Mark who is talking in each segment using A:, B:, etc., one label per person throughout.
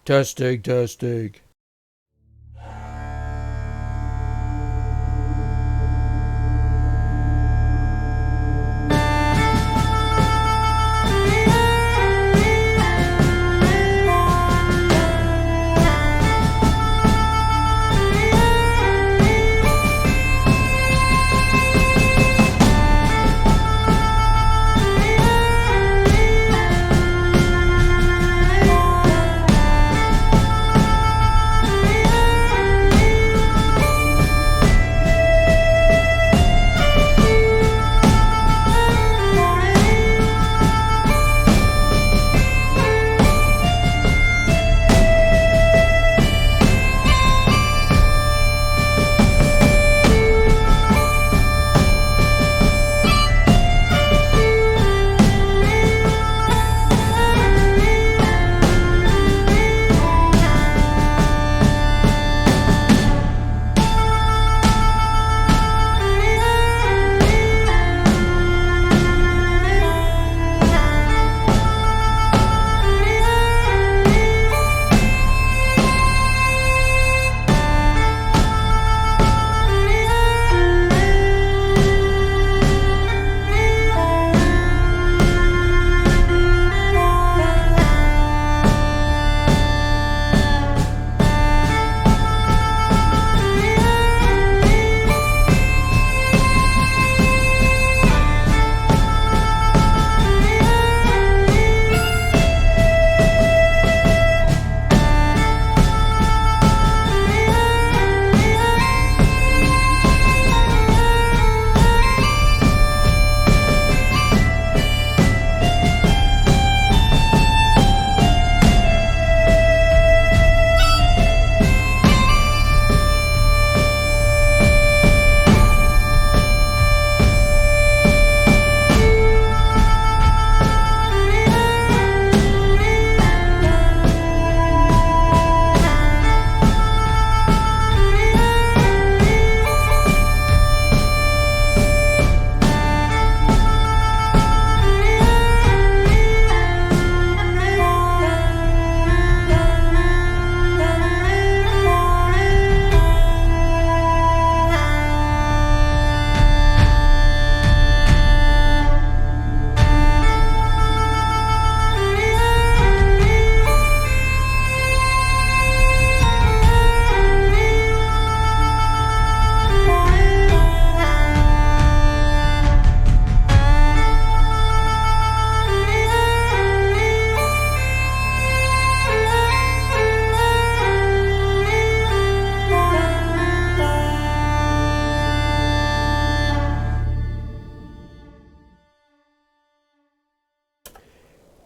A: Testing, testing.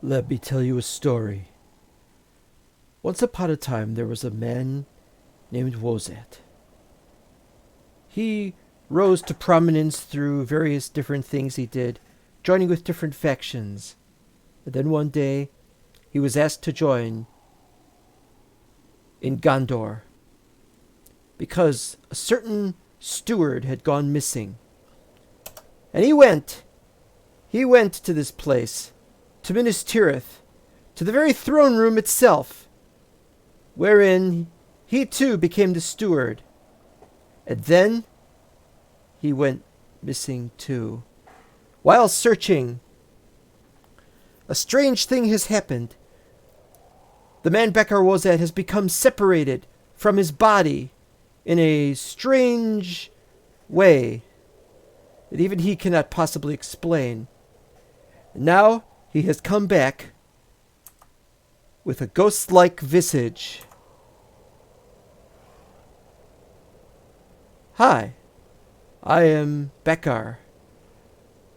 A: Let me tell you a story. Once upon a time, there was a man named Wozat. He rose to prominence through various different things he did, joining with different factions. And then one day, he was asked to join in Gondor because a certain steward had gone missing. And he went to this place, to Minas Tirith, to the very throne room itself, wherein he too became the steward. And then he went missing too. While searching, a strange thing has happened. The man Bekar Wozat has become separated from his body in a strange way that even he cannot possibly explain. Now he has come back with a ghost-like visage. Hi, I am Bekar.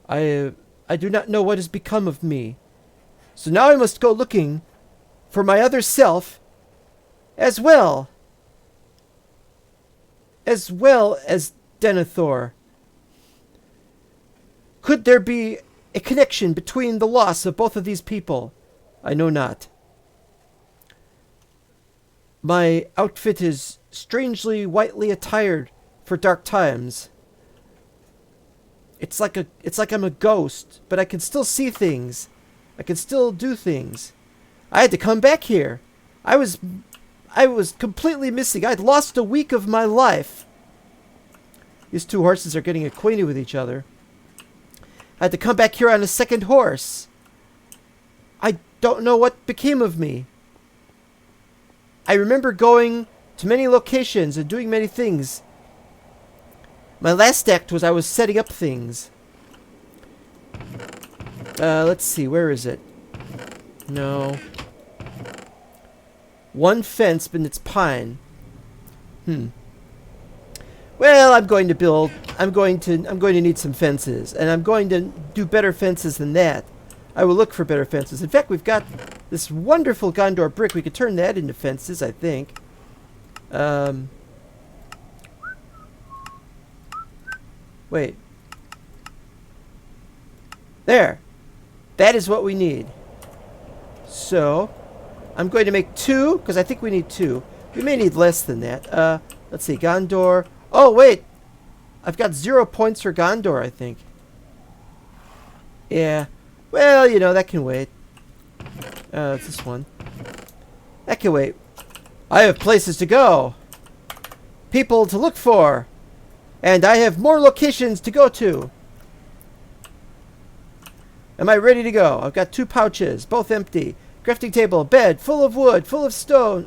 A: I do not know what has become of me. So now I must go looking for my other self as well as Denethor. Could there be a connection between the loss of both of these people? I know not. My outfit is strangely whitely attired for dark times. It's like I'm a ghost, but I can still see things. I can still do things. I had to come back here I was completely missing. I'd lost a week of my life. These two horses are getting acquainted with each other. I had to come back here on a second horse. I don't know what became of me. I remember going to many locations and doing many things. My last act was I was setting up things. Let's see, where is it? No. One fence, but it's pine. Well, I'm going to need some fences, and I'm going to do better fences than that. I will look for better fences. In fact, we've got this wonderful Gondor brick. We could turn that into fences, I think. Wait. There. That is what we need. So, I'm going to make 2, because I think we need 2. We may need less than that. Let's see, Gondor. Oh, wait. I've got 0 points for Gondor, I think. Yeah. Well, you know, that can wait. It's this one. That can wait. I have places to go. People to look for. And I have more locations to go to. Am I ready to go? I've got 2 pouches, both empty. Crafting table, bed, full of wood, full of stone.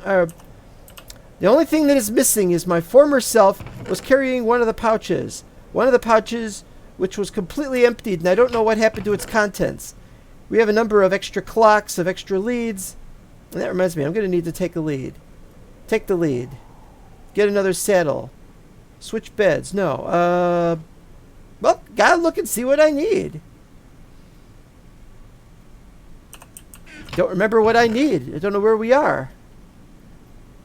A: The only thing that is missing is my former self was carrying one of the pouches. One of the pouches which was completely emptied, and I don't know what happened to its contents. We have a number of extra clocks, of extra leads. And that reminds me, I'm going to need to take a lead. Take the lead. Get another saddle. Switch beds. No. Well, gotta look and see what I need. Don't remember what I need. I don't know where we are.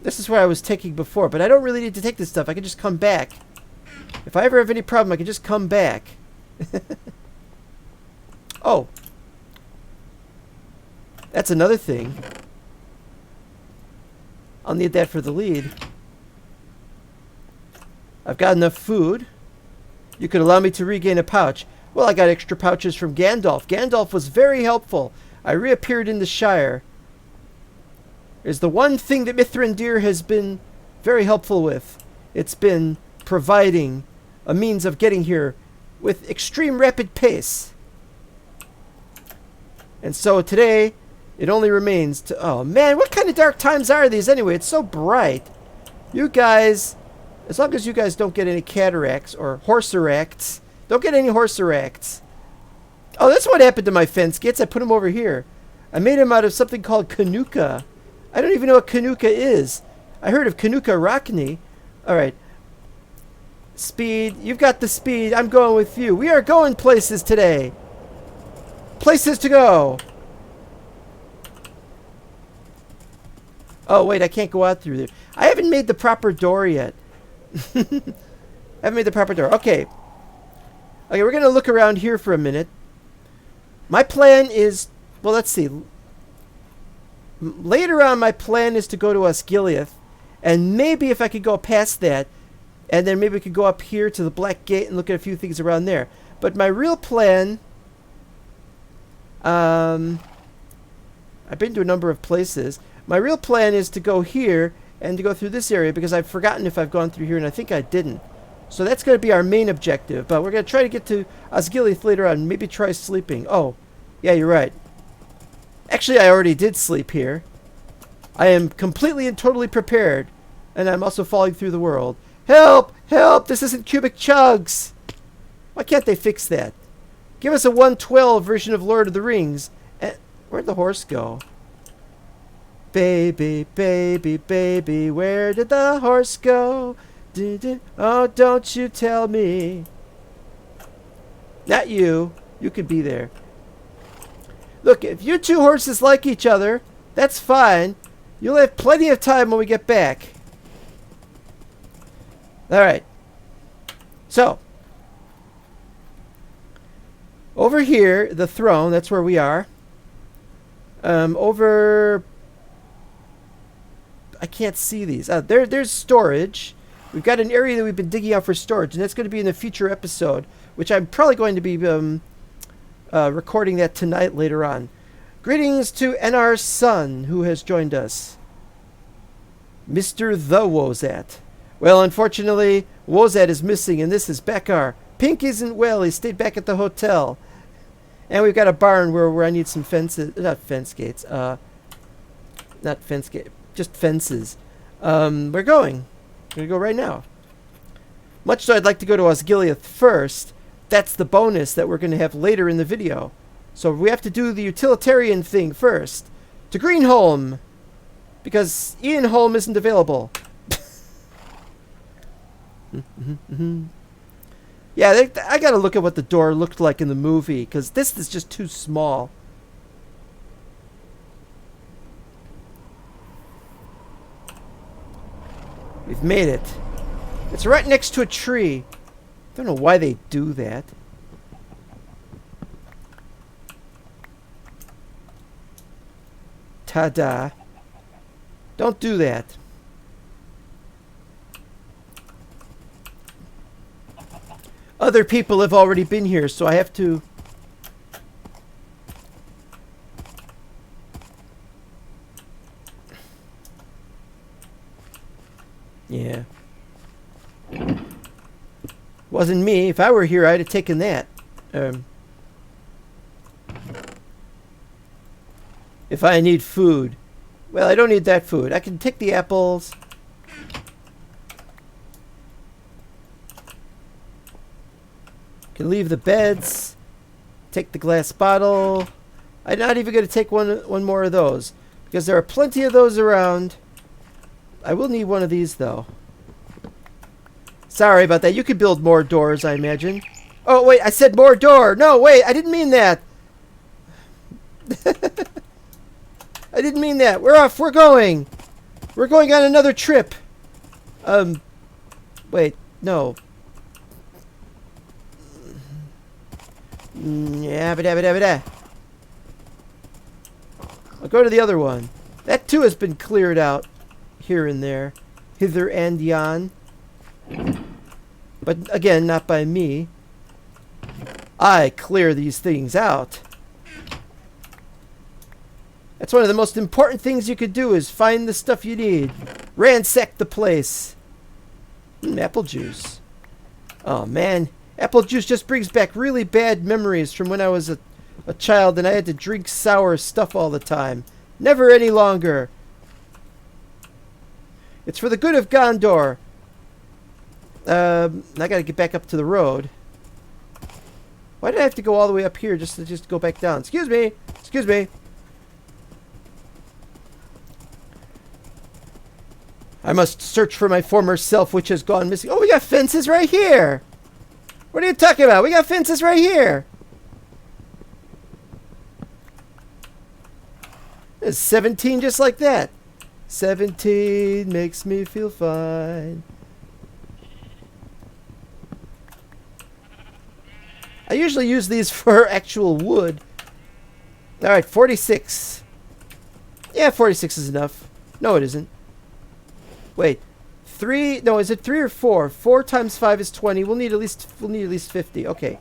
A: This is where I was taking before, but I don't really need to take this stuff. I can just come back. If I ever have any problem, I can just come back. Oh. That's another thing. I'll need that for the lead. I've got enough food. You could allow me to regain a pouch. Well, I got extra pouches from Gandalf. Gandalf was very helpful. I reappeared in the Shire. Is the one thing that Mithrandir has been very helpful with. It's been providing a means of getting here with extreme rapid pace. And so today, it only remains to... Oh man, what kind of dark times are these anyway? It's so bright. You guys, as long as you guys don't get any cataracts or horseracts, don't get any horseracts. Oh, that's what happened to my fence gits. I put him over here. I made him out of something called Kanuka. I don't even know what Kanuka is. I heard of Kanuka Rockney. Alright. Speed. You've got the speed. I'm going with you. We are going places today. Places to go. Oh, wait. I can't go out through there. I haven't made the proper door yet. I haven't made the proper door. Okay. Okay, we're going to look around here for a minute. My plan is... Well, let's see. Later on, my plan is to go to Osgiliath. And maybe if I could go past that, and then maybe we could go up here to the Black Gate and look at a few things around there. But my real plan... I've been to a number of places. My real plan is to go here and to go through this area because I've forgotten if I've gone through here, and I think I didn't. So that's going to be our main objective. But we're going to try to get to Osgiliath later on. Maybe try sleeping. Oh, yeah, you're right. Actually, I already did sleep here. I am completely and totally prepared. And I'm also falling through the world. Help! Help! This isn't Cubic Chugs! Why can't they fix that? Give us a 112 version of Lord of the Rings. Where'd the horse go? Baby, baby, baby, where did the horse go? Oh, don't you tell me. Not you. You could be there. Look, if you two horses like each other, that's fine. You'll have plenty of time when we get back. Alright. So. Over here, the throne, that's where we are. Over... I can't see these. There's storage. We've got an area that we've been digging out for storage, and that's going to be in a future episode, which I'm probably going to be recording that tonight later on. Greetings to NR's son, who has joined us. Mr. The Wozat. Well, unfortunately, Wozat is missing, and this is Bekar. Pink isn't well. He stayed back at the hotel. And we've got a barn where I need some fences. Not fence gates. Not fence gate. Just fences. We're going. We're going to go right now. Much though I'd like to go to Osgiliath first, that's the bonus that we're going to have later in the video. So we have to do the utilitarian thing first. To Greenholm! Because Ian Holm isn't available. Yeah, I gotta look at what the door looked like in the movie, because this is just too small. We've made it. It's right next to a tree. Don't know why they do that. Ta-da. Don't do that. Other people have already been here, so I have to... Yeah. Wasn't me. If I were here, I'd have taken that. If I need food. Well, I don't need that food. I can take the apples. Can leave the beds. Take the glass bottle. I'm not even going to take one more of those, because there are plenty of those around. I will need one of these, though. Sorry about that. You could build more doors, I imagine. Oh, wait. I said more door. No, wait. I didn't mean that. I didn't mean that. We're off. We're going. We're going on another trip. Wait. No. Yeah, I'll go to the other one. That too has been cleared out here and there, hither and yon. But again, not by me. I clear these things out. That's one of the most important things you could do, is find the stuff you need. Ransack the place. Apple juice. Oh man. Apple juice just brings back really bad memories from when I was a child and I had to drink sour stuff all the time. Never any longer. It's for the good of Gondor. I gotta get back up to the road. Why did I have to go all the way up here just to go back down? Excuse me. Excuse me. I must search for my former self, which has gone missing. Oh, we got fences right here. What are you talking about? We got fences right here. There's 17 just like that. 17 makes me feel fine. I usually use these for actual wood. Alright, 46. Yeah, 46 is enough. No, it isn't. Wait. 3, no, is it 3 or 4? 4 times 5 is 20. We'll need at least 50. Okay.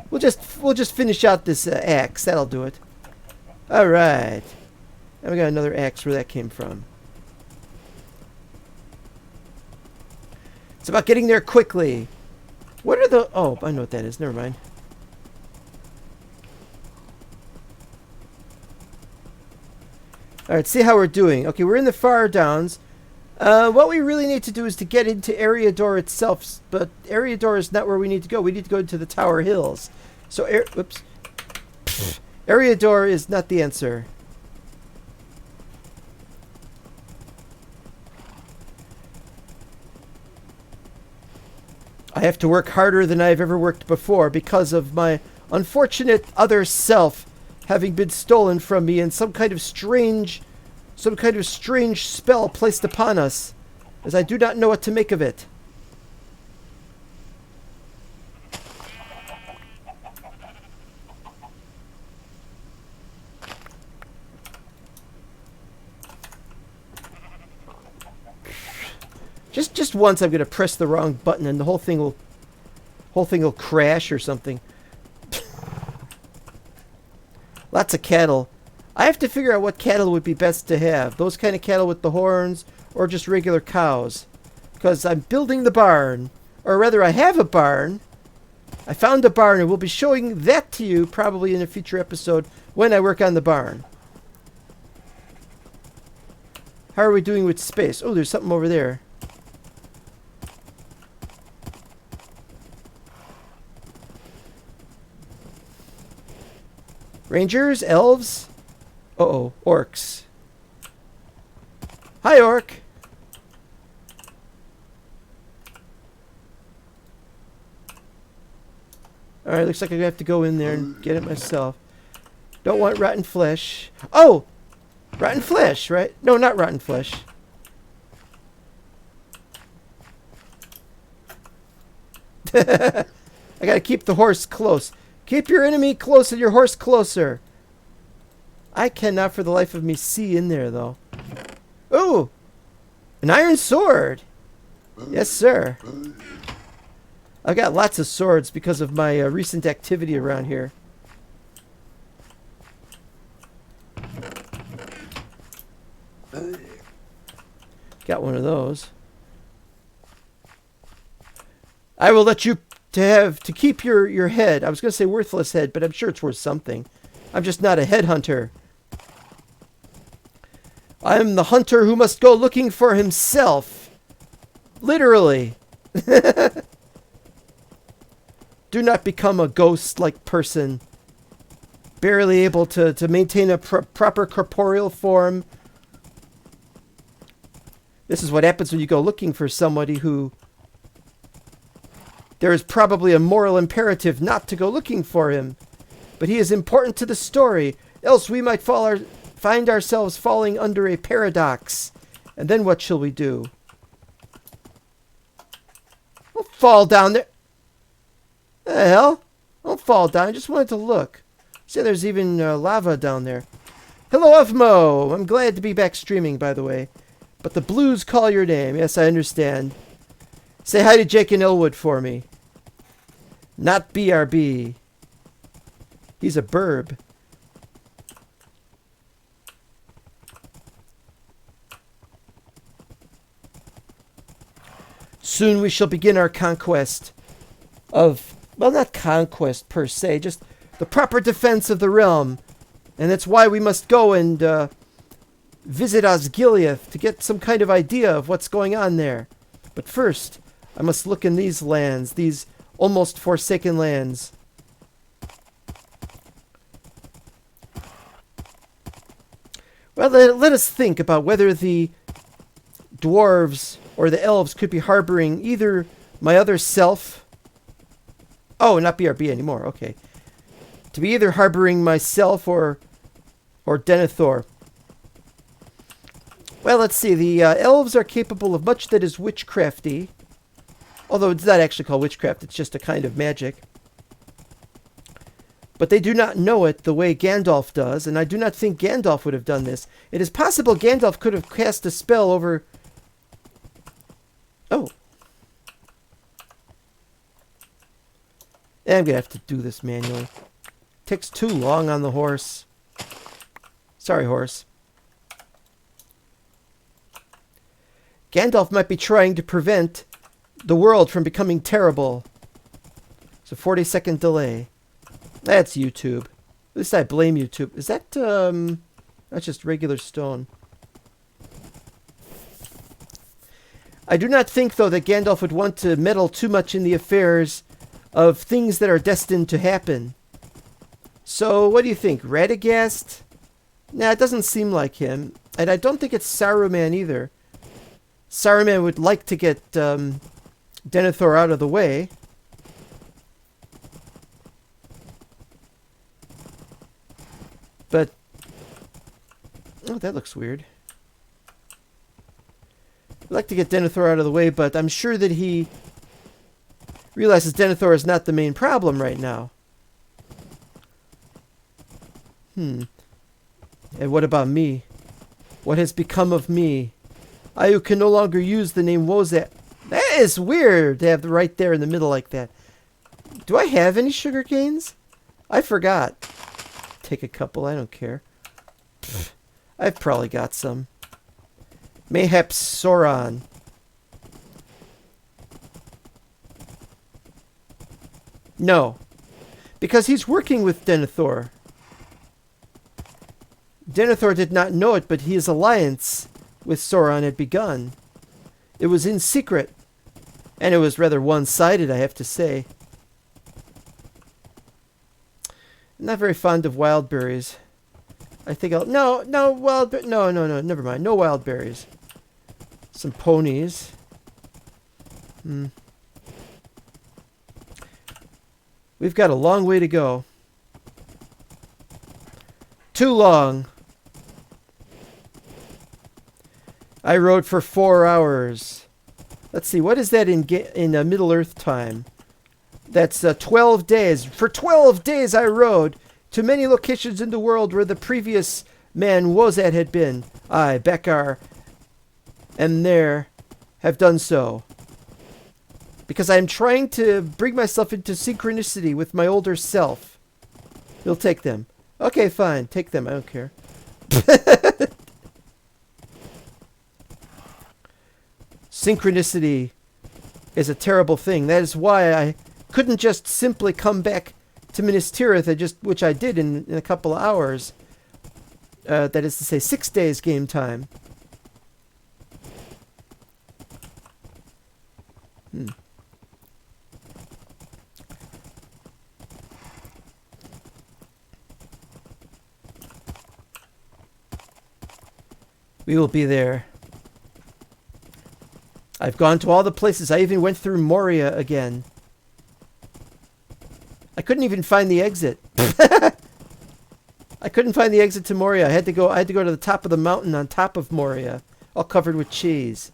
A: We'll just finish out this axe. That'll do it. All right. And we got another axe. Where that came from? It's about getting there quickly. What are the... Oh, I know what that is. Never mind. Alright, see how we're doing. Okay, we're in the Far Downs. What we really need to do is to get into Eriador itself. But Eriador is not where we need to go. We need to go to the Tower Hills. So, whoops. Eriador is not the answer. I have to work harder than I've ever worked before because of my unfortunate other self having been stolen from me and some kind of strange spell placed upon us, as I do not know what to make of it. Just once I'm gonna press the wrong button and the whole thing will crash or something. Lots of cattle. I have to figure out what cattle would be best to have. Those kind of cattle with the horns or just regular cows. Because I'm building the barn. Or rather, I have a barn. I found a barn and we'll be showing that to you probably in a future episode when I work on the barn. How are we doing with space? Oh, there's something over there. Rangers? Elves? Uh-oh. Orcs. Hi, orc. Alright, looks like I have to go in there and get it myself. Don't want rotten flesh. Oh! Rotten flesh, right? No, not rotten flesh. I gotta keep the horse close. Keep your enemy close and your horse closer. I cannot for the life of me see in there, though. Ooh! An iron sword! Yes, sir. I've got lots of swords because of my recent activity around here. Got one of those. I will let you to keep your head. I was going to say worthless head, but I'm sure it's worth something. I'm just not a headhunter. I am the hunter who must go looking for himself. Literally. Do not become a ghost-like person. Barely able to maintain a proper corporeal form. This is what happens when you go looking for somebody who... There is probably a moral imperative not to go looking for him. But he is important to the story. Else we might find ourselves falling under a paradox. And then what shall we do? Don't fall down there. The hell? Don't fall down. I just wanted to look. See, there's even lava down there. Hello, Ufmo. I'm glad to be back streaming, by the way. But the blues call your name. Yes, I understand. Say hi to Jake and Elwood for me. Not BRB. He's a burb. Soon we shall begin our conquest of... Well, not conquest per se, just the proper defense of the realm. And that's why we must go and visit Osgiliath to get some kind of idea of what's going on there. But first, I must look in these lands, these almost forsaken lands. Well, let us think about whether the dwarves or the elves could be harboring either my other self... Oh, not BRB anymore, okay. To be either harboring myself or Denethor. Well, let's see. The elves are capable of much that is witchcrafty. Although it's not actually called witchcraft, it's just a kind of magic. But they do not know it the way Gandalf does, and I do not think Gandalf would have done this. It is possible Gandalf could have cast a spell over... Oh. I'm going to have to do this manually. Takes too long on the horse. Sorry, horse. Gandalf might be trying to prevent the world from becoming terrible. It's a 40-second delay. That's YouTube. At least I blame YouTube. Is that, that's just regular stone. I do not think, though, that Gandalf would want to meddle too much in the affairs of things that are destined to happen. So, what do you think? Radagast? Nah, it doesn't seem like him. And I don't think it's Saruman either. Saruman would like to get Denethor out of the way. But... Oh, that looks weird. I'd like to get Denethor out of the way, but I'm sure that he realizes Denethor is not the main problem right now. And what about me? What has become of me? I who can no longer use the name Wozat. That is weird to have the right there in the middle like that. Do I have any sugar canes? I forgot. Take a couple, I don't care. I've probably got some. Mayhaps Sauron. No. Because he's working with Denethor. Denethor did not know it, but his alliance with Sauron had begun. It was in secret. And it was rather one-sided, I have to say. I'm not very fond of wild berries. I think I'll... No, never mind. No wild berries. Some ponies. We've got a long way to go. Too long. I rode for 4 hours. Let's see, what is that in Middle-earth time? That's 12 days. For 12 days I rode to many locations in the world where the previous man Wozat had been. I, Bekkar, am there, have done so. Because I am trying to bring myself into synchronicity with my older self. You'll take them. Okay, fine. Take them. I don't care. Synchronicity is a terrible thing. That is why I couldn't just simply come back to Minas Tirith, which I did in a couple of hours. That is to say, 6 days game time. We will be there. I've gone to all the places. I even went through Moria again. I couldn't even find the exit. I couldn't find the exit to Moria. I had to go to the top of the mountain on top of Moria, all covered with cheese.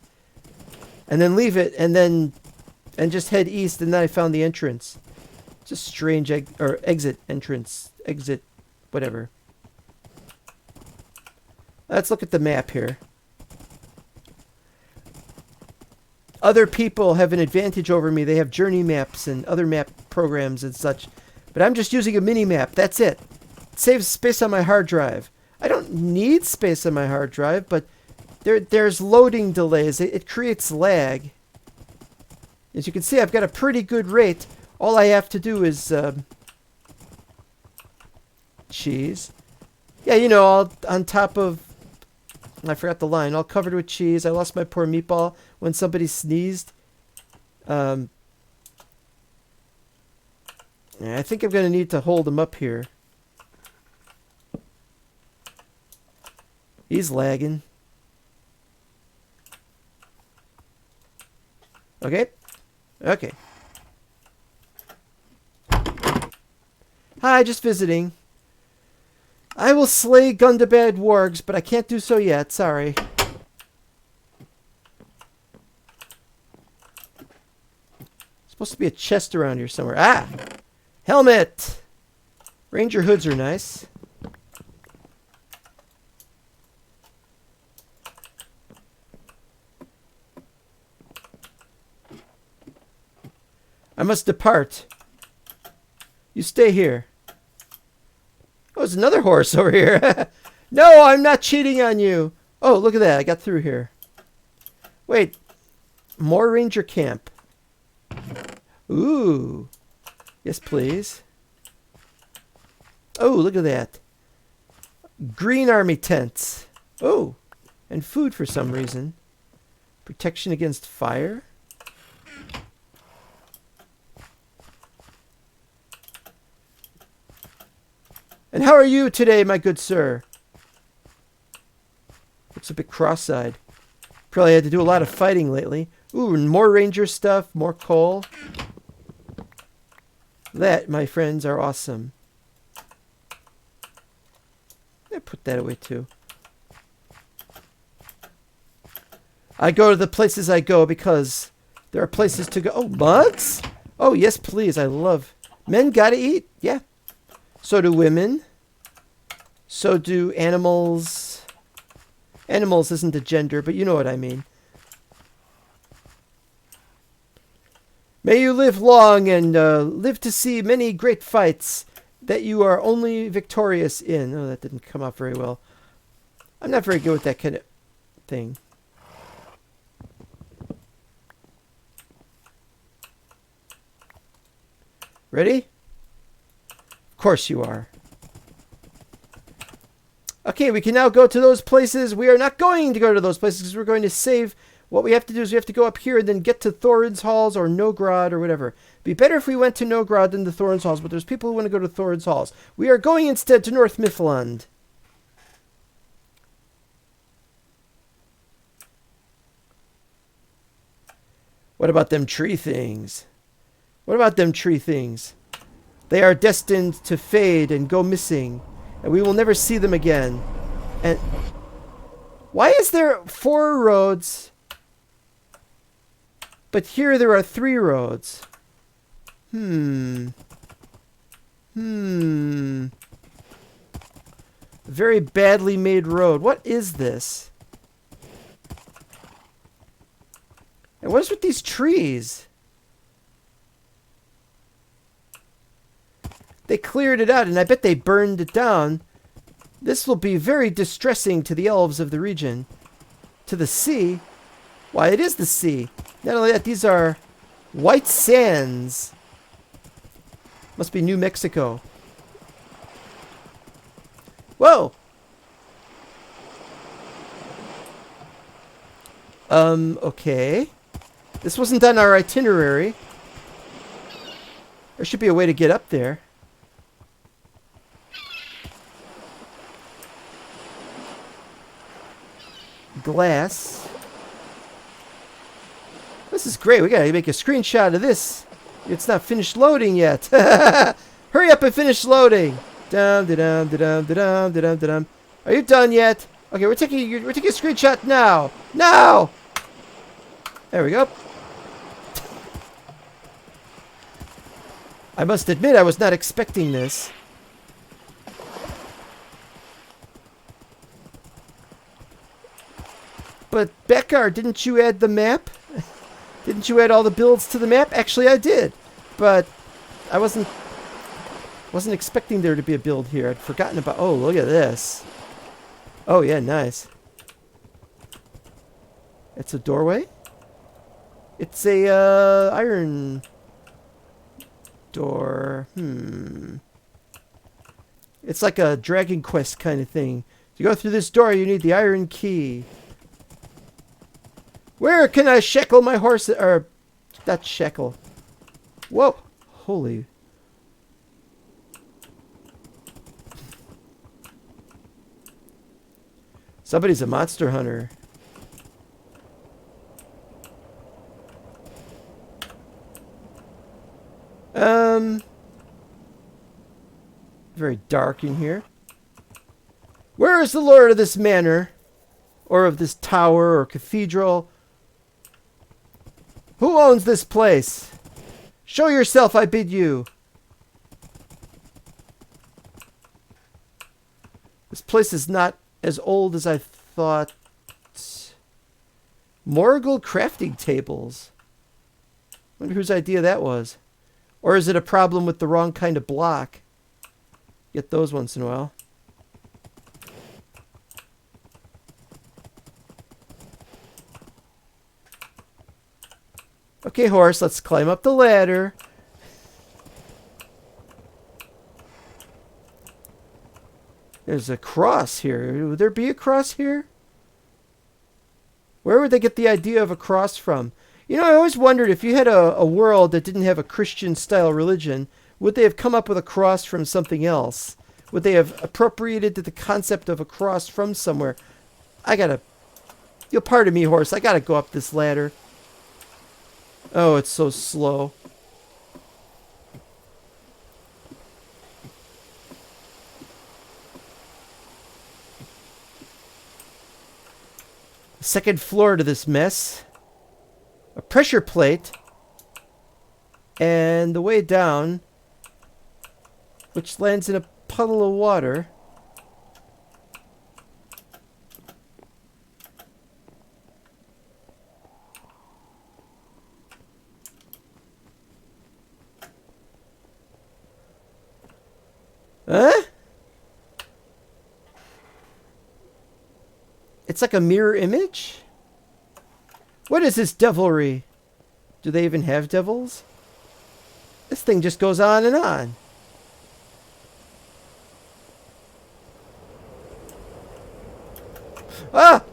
A: And then leave it and just head east, and then I found the entrance. It's a strange exit entrance. Exit whatever. Let's look at the map here. Other people have an advantage over me. They have journey maps and other map programs and such. But I'm just using a mini-map. That's it. It saves space on my hard drive. I don't need space on my hard drive, but there's loading delays. It creates lag. As you can see, I've got a pretty good rate. All I have to do is... cheese. Yeah, you know, all on top of... I forgot the line. All covered with cheese. I lost my poor meatball when somebody sneezed. Yeah, I think I'm going to need to hold him up here. He's lagging. Okay. Okay. Hi, just visiting. I will slay Gundabad wargs, but I can't do so yet. Sorry. Supposed to be a chest around here somewhere. Ah! Helmet! Ranger hoods are nice. I must depart. You stay here. Oh, there's another horse over here. No, I'm not cheating on you. Oh, look at that. I got through here. Wait. More ranger camp. Ooh. Yes, please. Oh, look at that. Green army tents. Oh, and food for some reason. Protection against fire. And how are you today, my good sir? Looks a bit cross-eyed. Probably had to do a lot of fighting lately. Ooh, and more ranger stuff, more coal. That, my friends, are awesome. I put that away too. I go to the places I go because there are places to go. Oh, mugs? Oh, yes, please. I love... Men gotta eat. Yeah. So do women. So do animals. Animals isn't a gender, but you know what I mean. May you live long and live to see many great fights that you are only victorious in. Oh, that didn't come out very well. I'm not very good with that kind of thing. Ready? Of course you are. Okay, we can now go to those places. We are not going to go to those places because we're going to save. What we have to do is we have to go up here and then get to Thorin's Halls or Nogrod or whatever. It'd be better if we went to Nogrod than to Thorin's Halls, but there's people who want to go to Thorin's Halls. We are going instead to North Mifflund. What about them tree things? What about them tree things? They are destined to fade and go missing, and we will never see them again. And why is there 4 roads, but here there are 3 roads? Very badly made road. What is this? And what is with these trees? They cleared it out, and I bet they burned it down. This will be very distressing to the elves of the region. To the sea? Why, it is the sea. Not only that, these are white sands. Must be New Mexico. Whoa! Okay. This wasn't on our itinerary. There should be a way to get up there. Glass. This is great. We gotta make a screenshot of this. It's not finished loading yet. Hurry up and finish loading. Dum da dum da dum da dum da dum da dum. Are you done yet? Okay, we're taking a screenshot now. Now. There we go. I must admit, I was not expecting this. But Beckar, didn't you add the map? Didn't you add all the builds to the map? Actually, I did, but I wasn't expecting there to be a build here. I'd forgotten about. Oh, look at this. Oh yeah, nice. It's a doorway. It's a iron door. It's like a Dragon Quest kind of thing. To go through this door, you need the iron key. Where can I shekel my horse? Or, not shekel. Whoa. Holy. Somebody's a monster hunter. Very dark in here. Where is the lord of this manor? Or of this tower or cathedral? Who owns this place? Show yourself, I bid you. This place is not as old as I thought. Morgul crafting tables. Wonder whose idea that was. Or is it a problem with the wrong kind of block? Get those once in a while. Okay, horse, let's climb up the ladder. There's a cross here. Would there be a cross here? Where would they get the idea of a cross from? You know, I always wondered if you had a world that didn't have a Christian-style religion, would they have come up with a cross from something else? Would they have appropriated the concept of a cross from somewhere? You'll pardon me, horse. I gotta go up this ladder. Oh, it's so slow. Second floor to this mess. A pressure plate. And the way down, which lands in a puddle of water. Huh? It's like a mirror image? What is this devilry? Do they even have devils? This thing just goes on and on. Ah!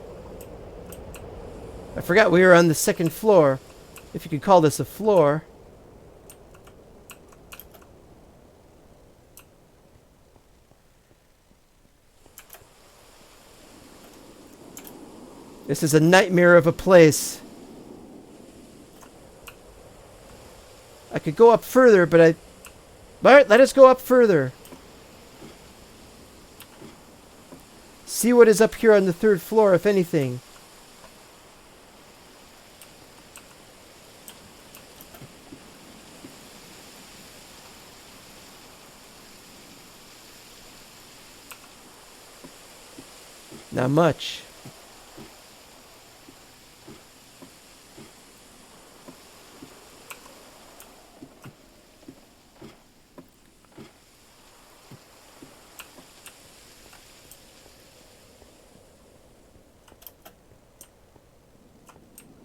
A: I forgot we were on the second floor. If you could call this a floor. This is a nightmare of a place. I could go up further, but Alright, let us go up further. See what is up here on the third floor, if anything. Not much.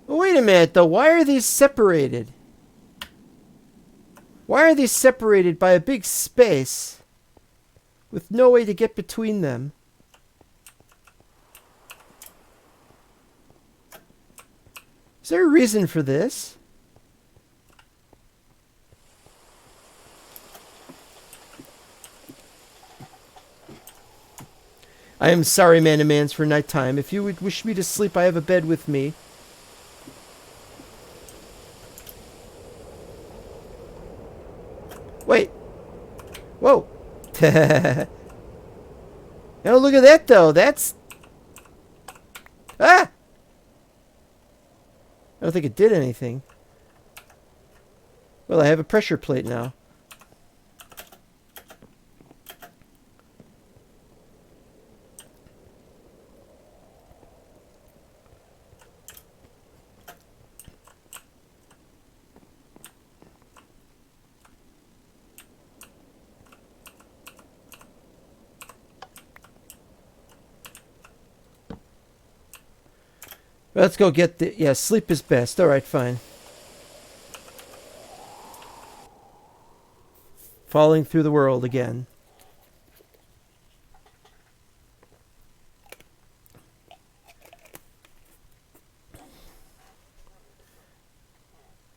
A: Wait a minute, though. Why are these separated? Why are these separated by a big space with no way to get between them? Is there a reason for this? I am sorry, Man-to-Mans, for nighttime. If you would wish me to sleep, I have a bed with me. Wait. Whoa. Oh, look at that, though. That's... Ah! I don't think it did anything. Well, I have a pressure plate now. Let's go get the... Yeah, sleep is best. Alright, fine. Falling through the world again.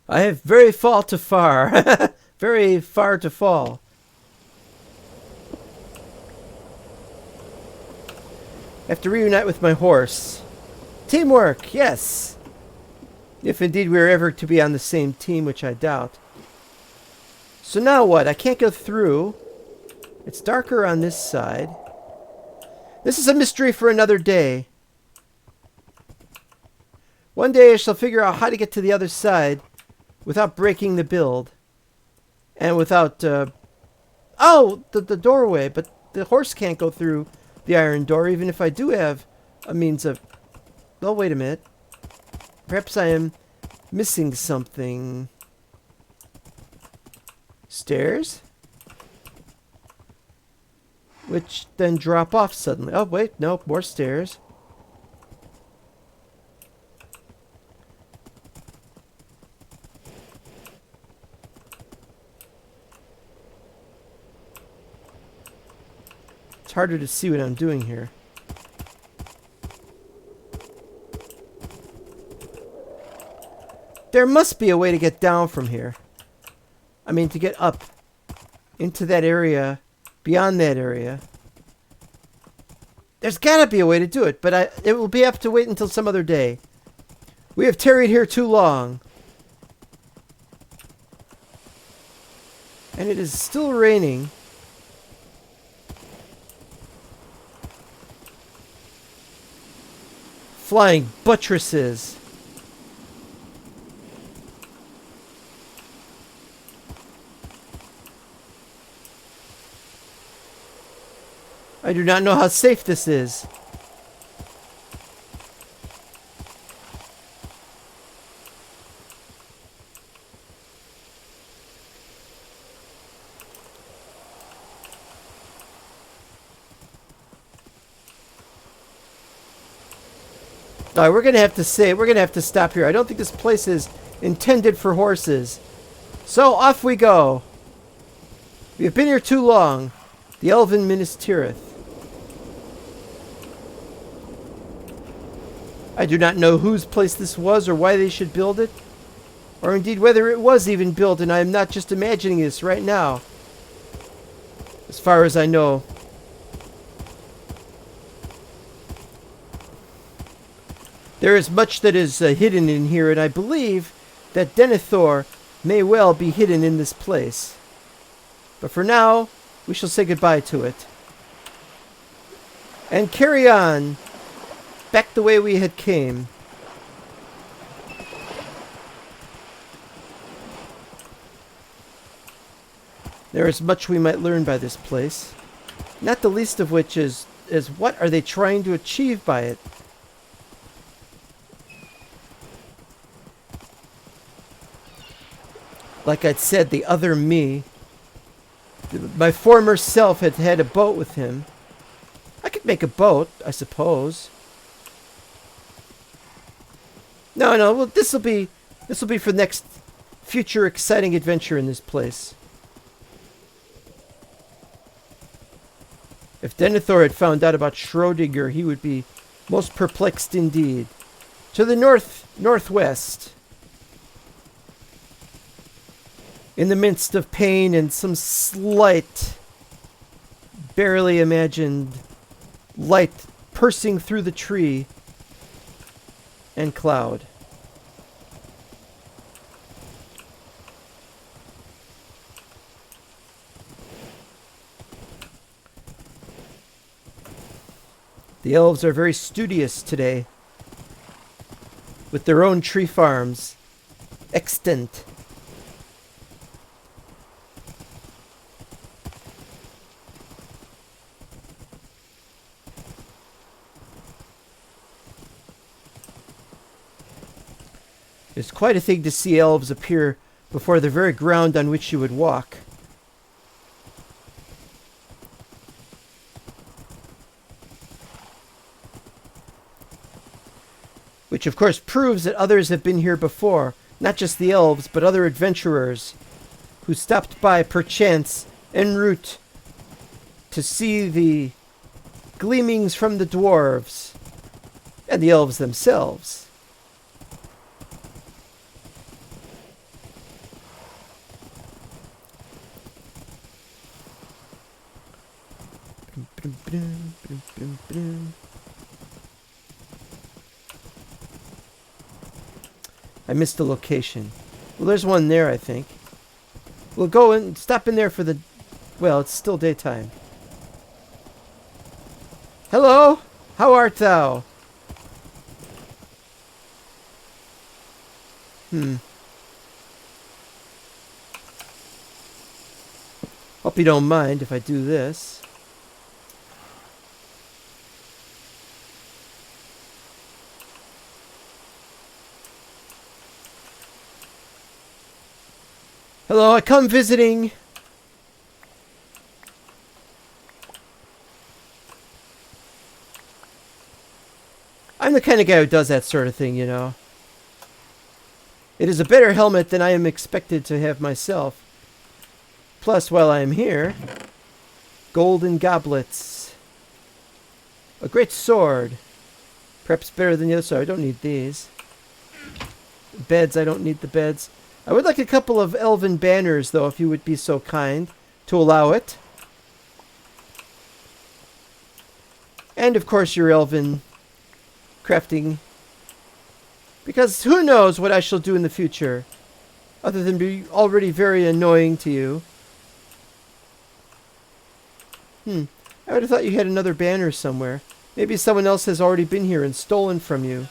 A: I have very far to far. Very far to fall. I have to reunite with my horse. Teamwork, yes. If indeed we are ever to be on the same team, which I doubt. So now what? I can't go through. It's darker on this side. This is a mystery for another day. One day I shall figure out how to get to the other side without breaking the build. And without... Oh! The doorway. But the horse can't go through the iron door, even if I do have a means of... Oh, wait a minute. Perhaps I am missing something. Stairs? Which then drop off suddenly. Oh, wait. No, more stairs. It's harder to see what I'm doing here. There must be a way to get down from here. I mean, to get up into that area, beyond that area. There's gotta be a way to do it, but it will be have to wait until some other day. We have tarried here too long. And it is still raining. Flying buttresses. I do not know how safe this is. All right, we're gonna have to stop here. I don't think this place is intended for horses. So off we go. We have been here too long. The Elven Minas Tirith. I do not know whose place this was or why they should build it, or indeed whether it was even built, and I am not just imagining this right now. As far as I know. There is much that is hidden in here, and I believe that Denethor may well be hidden in this place. But for now, we shall say goodbye to it. And carry on back the way we had came. There is much we might learn by this place. Not the least of which is what are they trying to achieve by it? Like I'd said, the other me, my former self had had a boat with him. I could make a boat, I suppose. No, well, this will be for next future exciting adventure in this place. If Denethor had found out about Schrödinger, he would be most perplexed indeed. To the northwest, in the midst of pain and some slight, barely imagined light piercing through the tree and cloud. The elves are very studious today, with their own tree farms extant. It's quite a thing to see elves appear before the very ground on which you would walk. Which of course proves that others have been here before, not just the elves, but other adventurers who stopped by perchance en route to see the gleamings from the dwarves and the elves themselves. I missed the location. Well, there's one there, I think. We'll go and stop in there for the... Well, it's still daytime. Hello? How art thou? Hope you don't mind if I do this. Hello, I come visiting. I'm the kind of guy who does that sort of thing, you know. It is a better helmet than I am expected to have myself. Plus, while I am here, golden goblets. A great sword. Perhaps better than the other sword. I don't need these. Beds, I don't need the beds. I would like a couple of elven banners, though, if you would be so kind to allow it. And, of course, your elven crafting. Because who knows what I shall do in the future, other than be already very annoying to you. I would have thought you had another banner somewhere. Maybe someone else has already been here and stolen from you.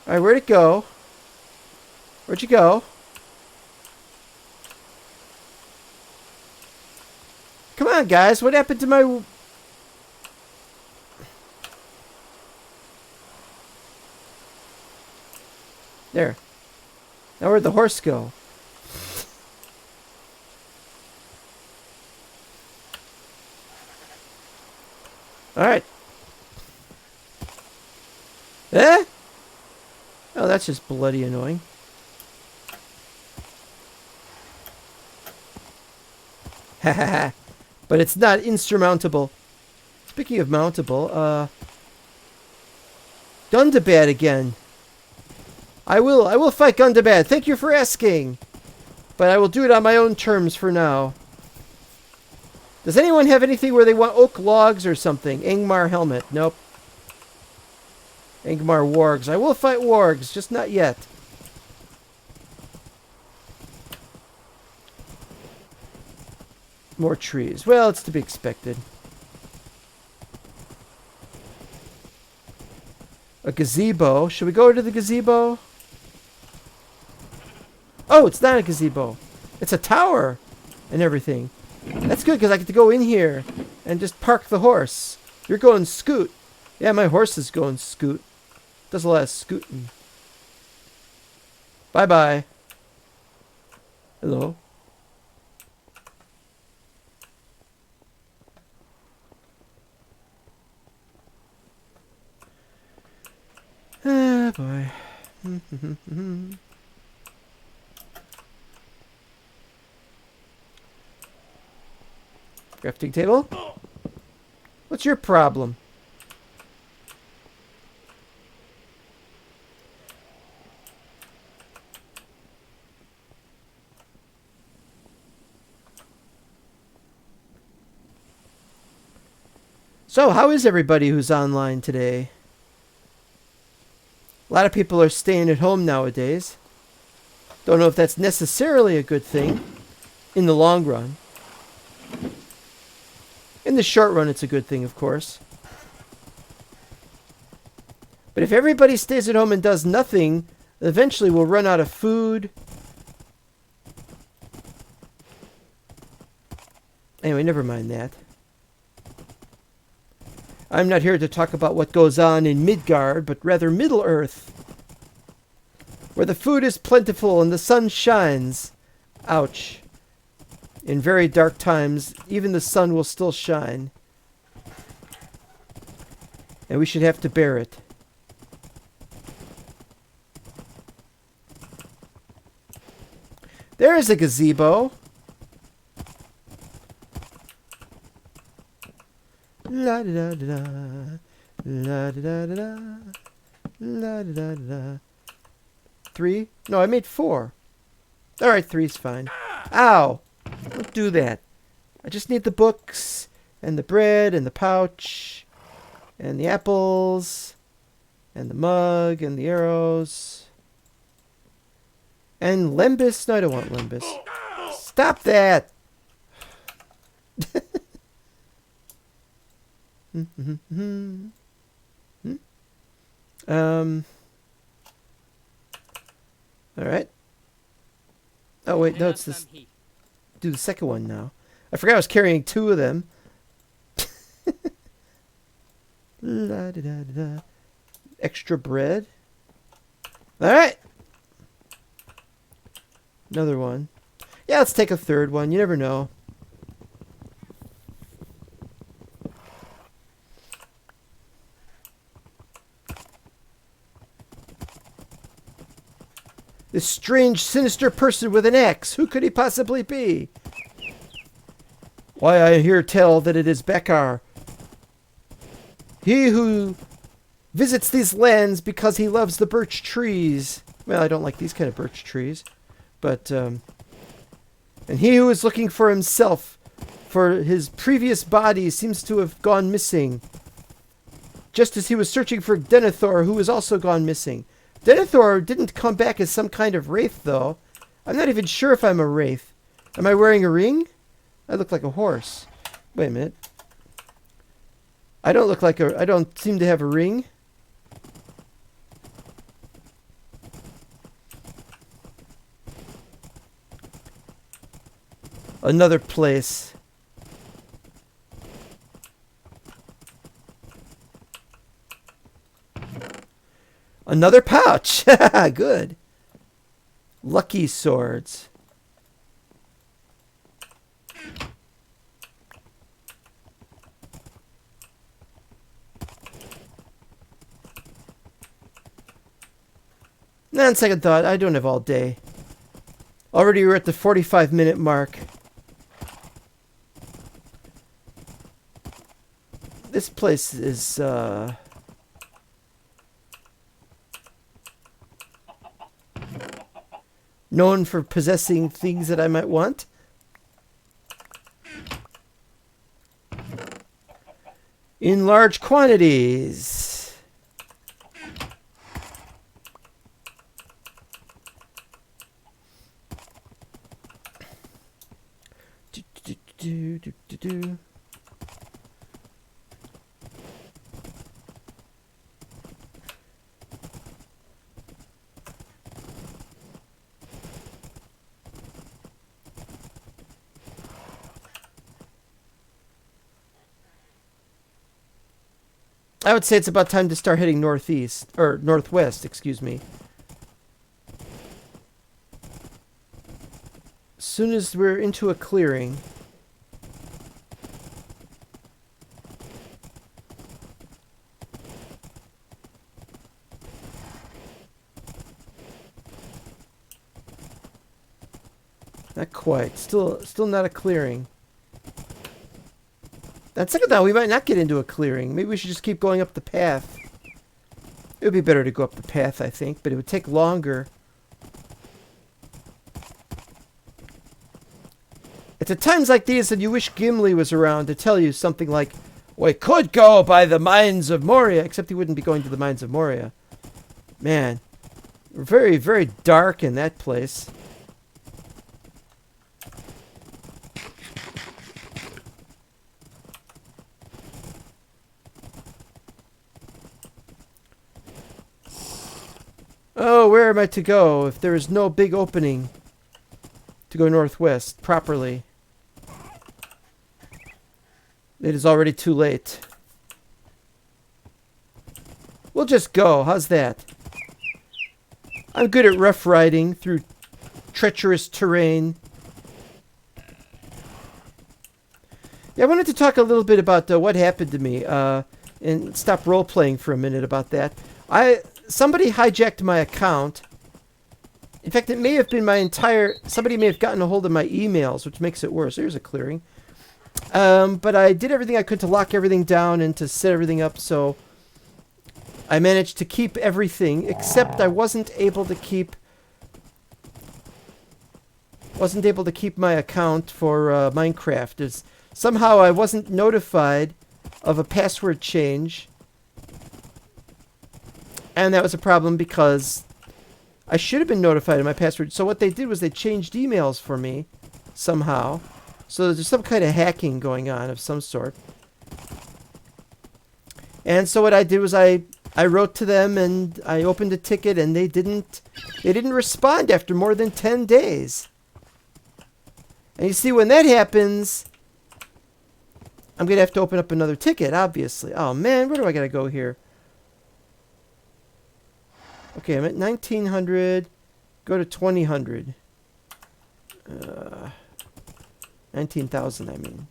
A: Alright, where'd it go? Where'd you go? Come on, guys. What happened to my... There. Now where'd the horse go? Alright. Eh? Oh, that's just bloody annoying. Hahaha. But it's not insurmountable. Speaking of mountable, Gundabad again. I will fight Gundabad. Thank you for asking. But I will do it on my own terms for now. Does anyone have anything where they want oak logs or something? Angmar helmet. Nope. Angmar wargs. I will fight wargs, just not yet. More trees. Well, it's to be expected. A gazebo. Should we go to the gazebo? Oh, it's not a gazebo. It's a tower and everything. That's good because I get to go in here and just park the horse. You're going scoot. Yeah, my horse is going scoot. Does a lot of scooting. Bye-bye. Hello. Ah, boy. Crafting table? What's your problem? So, how is everybody who's online today? A lot of people are staying at home nowadays. Don't know if that's necessarily a good thing in the long run. In the short run, it's a good thing, of course. But if everybody stays at home and does nothing, eventually we'll run out of food. Anyway, never mind that. I'm not here to talk about what goes on in Midgard, but rather Middle-earth, where the food is plentiful and the sun shines. Ouch. In very dark times, even the sun will still shine. And we should have to bear it. There is a gazebo. La da da da la da da da la da da da. 3? No, I made 4. All right, 3's fine. Ow! Don't do that. I just need the books and the bread and the pouch and the apples and the mug and the arrows and Lembus. No, I don't want Lembus. Stop that! All right. Oh wait, no, it's this. Do the second one now. I forgot I was carrying 2 of them. La, da, da, da, da. Extra bread. All right. Another one. Yeah, let's take a 3rd one. You never know. This strange, sinister person with an axe. Who could he possibly be? Why, I hear tell that it is Bekkar. He who visits these lands because he loves the birch trees. Well, I don't like these kind of birch trees. But, and he who is looking for himself, for his previous body seems to have gone missing. Just as he was searching for Denethor, who has also gone missing. Denethor didn't come back as some kind of wraith, though. I'm not even sure if I'm a wraith. Am I wearing a ring? I look like a horse. Wait a minute. I don't look like a... I don't seem to have a ring. Another place. Another pouch. Good. Lucky swords. On second thought, I don't have all day. Already we're at the 45-minute mark. This place is, known for possessing things that I might want. In large quantities. Do. I would say it's about time to start heading northeast, or northwest, excuse me. As soon as we're into a clearing. Not quite. Still not a clearing. That second thought, we might not get into a clearing. Maybe we should just keep going up the path. It would be better to go up the path, I think, but it would take longer. It's at times like these that you wish Gimli was around to tell you something like, we could go by the Mines of Moria, except he wouldn't be going to the Mines of Moria. Man, we're very, very dark in that place. Oh, where am I to go if there is no big opening to go northwest properly? It is already too late. We'll just go. How's that? I'm good at rough riding through treacherous terrain. Yeah, I wanted to talk a little bit about what happened to me and stop role-playing for a minute about that. Somebody hijacked my account. In fact, it may have been somebody may have gotten a hold of my emails, which makes it worse. There's a clearing. But I did everything I could to lock everything down and to set everything up, so I managed to keep everything, except I wasn't able to keep my account for Minecraft. Somehow I wasn't notified of a password change. And that was a problem because I should have been notified of my password. So what they did was they changed emails for me somehow. So there's some kind of hacking going on of some sort. And so what I did was I wrote to them and I opened a ticket and they didn't respond after more than 10 days. And you see, when that happens, I'm going to have to open up another ticket, obviously. Oh man, where do I got to go here? Okay, I'm at 1900. Go to 2000. 19,000, I mean.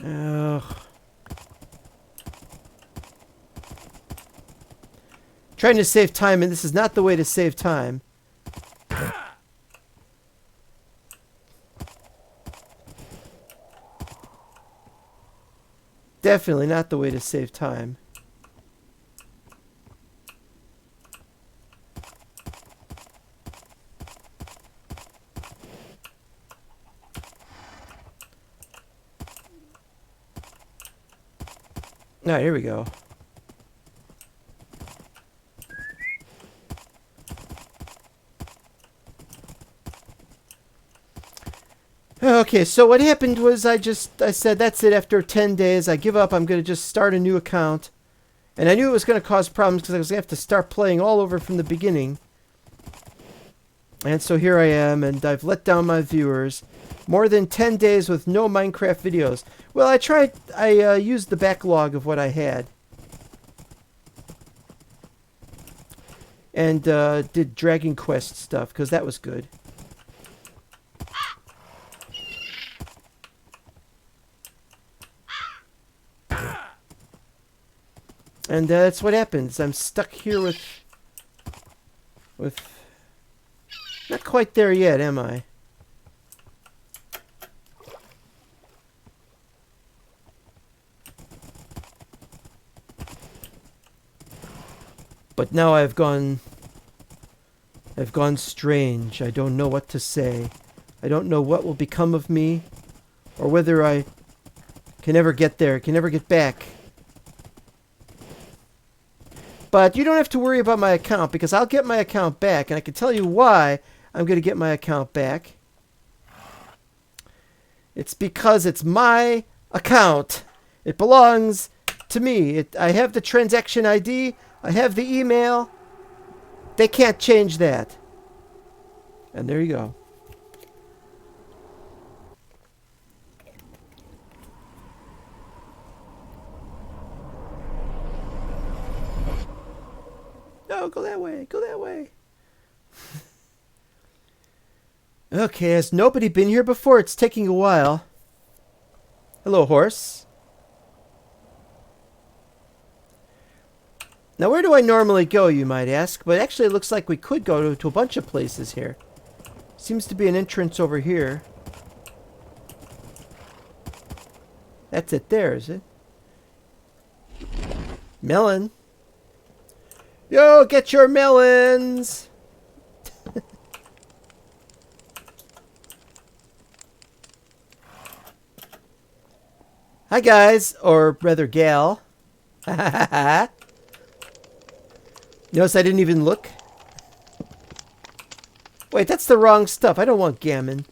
A: Ugh. Trying to save time, and this is not the way to save time. Definitely not the way to save time. All right, here we go. Okay, so what happened was I said, that's it, after 10 days, I give up, I'm going to just start a new account. And I knew it was going to cause problems because I was going to have to start playing all over from the beginning. And so here I am, and I've let down my viewers. More than 10 days with no Minecraft videos. Well, I used the backlog of what I had. And did Dragon Quest stuff, because that was good. And that's what happens. I'm stuck here with... Not quite there yet, am I? But now I've gone strange. I don't know what to say. I don't know what will become of me, or whether I can ever get there, can never get back. But you don't have to worry about my account, because I'll get my account back, and I can tell you why I'm going to get my account back. It's because it's my account. It belongs to me. I have the transaction ID. I have the email. They can't change that. And there you go. No, go that way. Go that way. Okay, has nobody been here before? It's taking a while. Hello, horse. Now, where do I normally go, you might ask? But actually, it looks like we could go to a bunch of places here. Seems to be an entrance over here. That's it there, is it? Melon. Yo, get your melons! Hi, guys. Or rather, gal. Notice I didn't even look? Wait, that's the wrong stuff. I don't want gammon.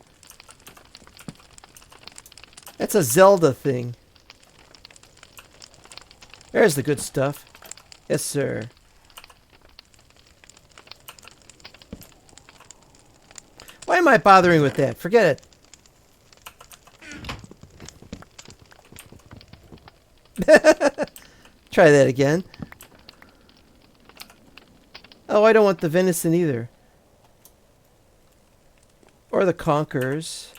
A: That's a Zelda thing. There's the good stuff. Yes, sir. Why am I bothering with that? Forget it. Try that again. Oh, I don't want the venison either. Or the conkers.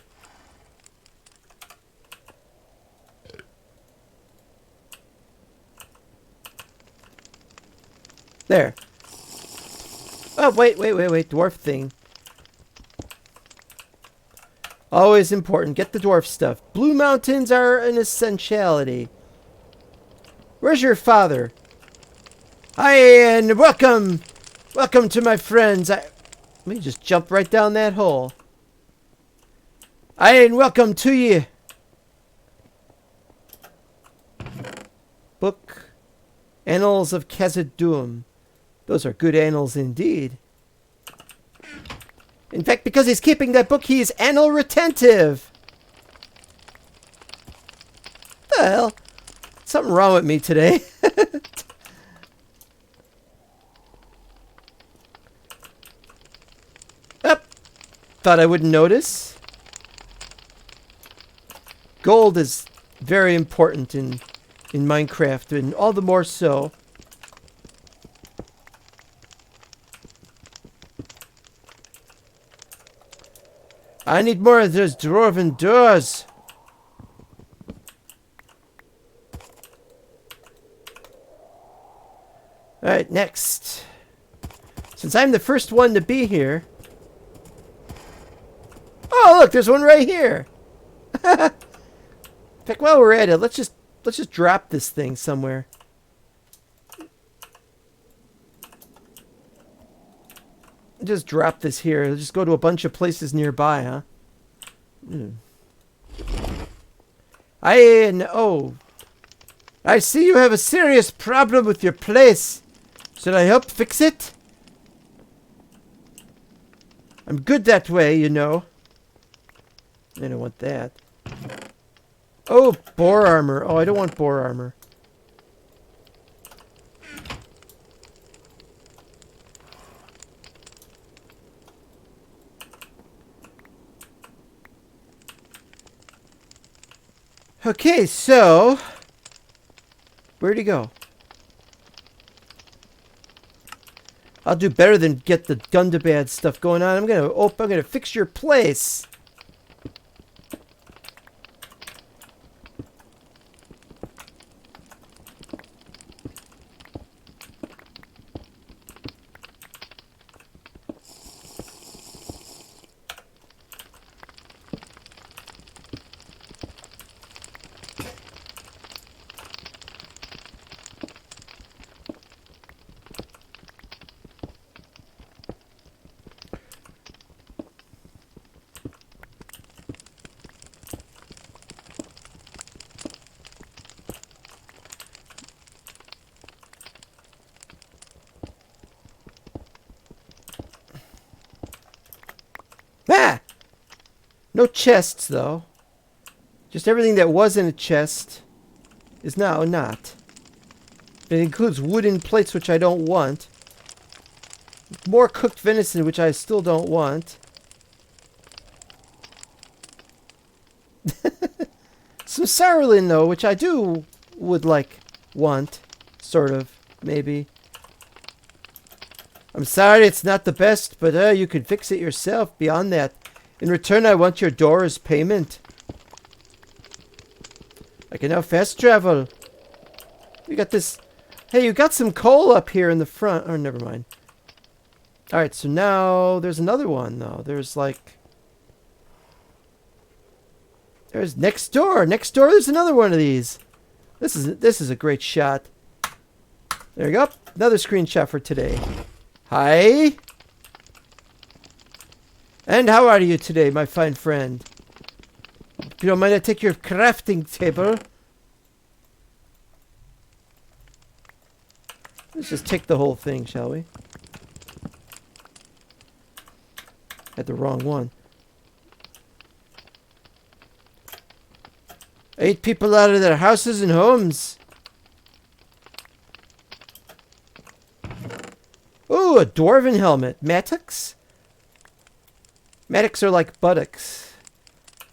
A: There. Oh, wait. Dwarf thing. Always important. Get the dwarf stuff. Blue mountains are an essentiality. Where's your father? Hi, and welcome. Welcome to my friends. Let me just jump right down that hole. Hi, and welcome to you. Book. Annals of Khazad-dûm. Those are good annals indeed. In fact, because he's keeping that book, he's annal retentive. The hell? Something wrong with me today. Up. Thought I wouldn't notice. Gold is very important in Minecraft, and all the more so. I need more of those dwarven doors. Alright, next. Since I'm the first one to be here. Oh, look, there's one right here. In fact, while we're at it, let's just drop this thing somewhere. Just drop this here. Let's just go to a bunch of places nearby, huh? I see you have a serious problem with your place. Should I help fix it? I'm good that way, you know. I don't want that. Oh, boar armor. Oh, I don't want boar armor. Okay, so where'd he go? I'll do better than get the Gundabad stuff going on. I'm gonna fix your place. No chests, though. Just everything that was in a chest is now not. It includes wooden plates, which I don't want. More cooked venison, which I still don't want. Some Sarlin, though, which I would want. Sort of, maybe. I'm sorry it's not the best, but you can fix it yourself. Beyond that, in return, I want your door as payment. I can now fast travel. We got this. Hey, you got some coal up here in the front. Oh, never mind. Alright, so now there's another one, though. There's next door. Next door, there's another one of these. This is a great shot. There you go. Another screenshot for today. Hi. And how are you today, my fine friend? If you don't mind, I take your crafting table. Let's just take the whole thing, shall we? Had the wrong one. 8 people out of their houses and homes. Ooh, a dwarven helmet. Mattocks? Mattocks are like buttocks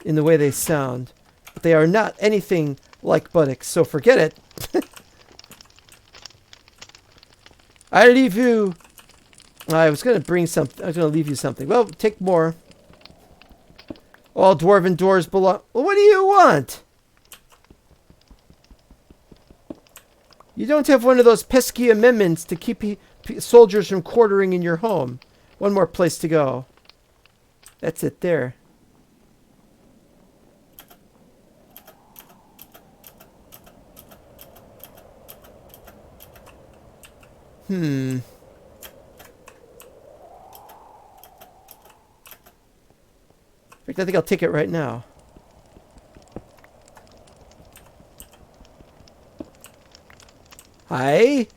A: in the way they sound. But they are not anything like buttocks, so forget it. I leave you... I was going to bring something. I was going to leave you something. Well, take more. All dwarven doors belong... Well, what do you want? You don't have one of those pesky amendments to keep soldiers from quartering in your home. One more place to go. That's it there. In fact, I think I'll take it right now. Hi.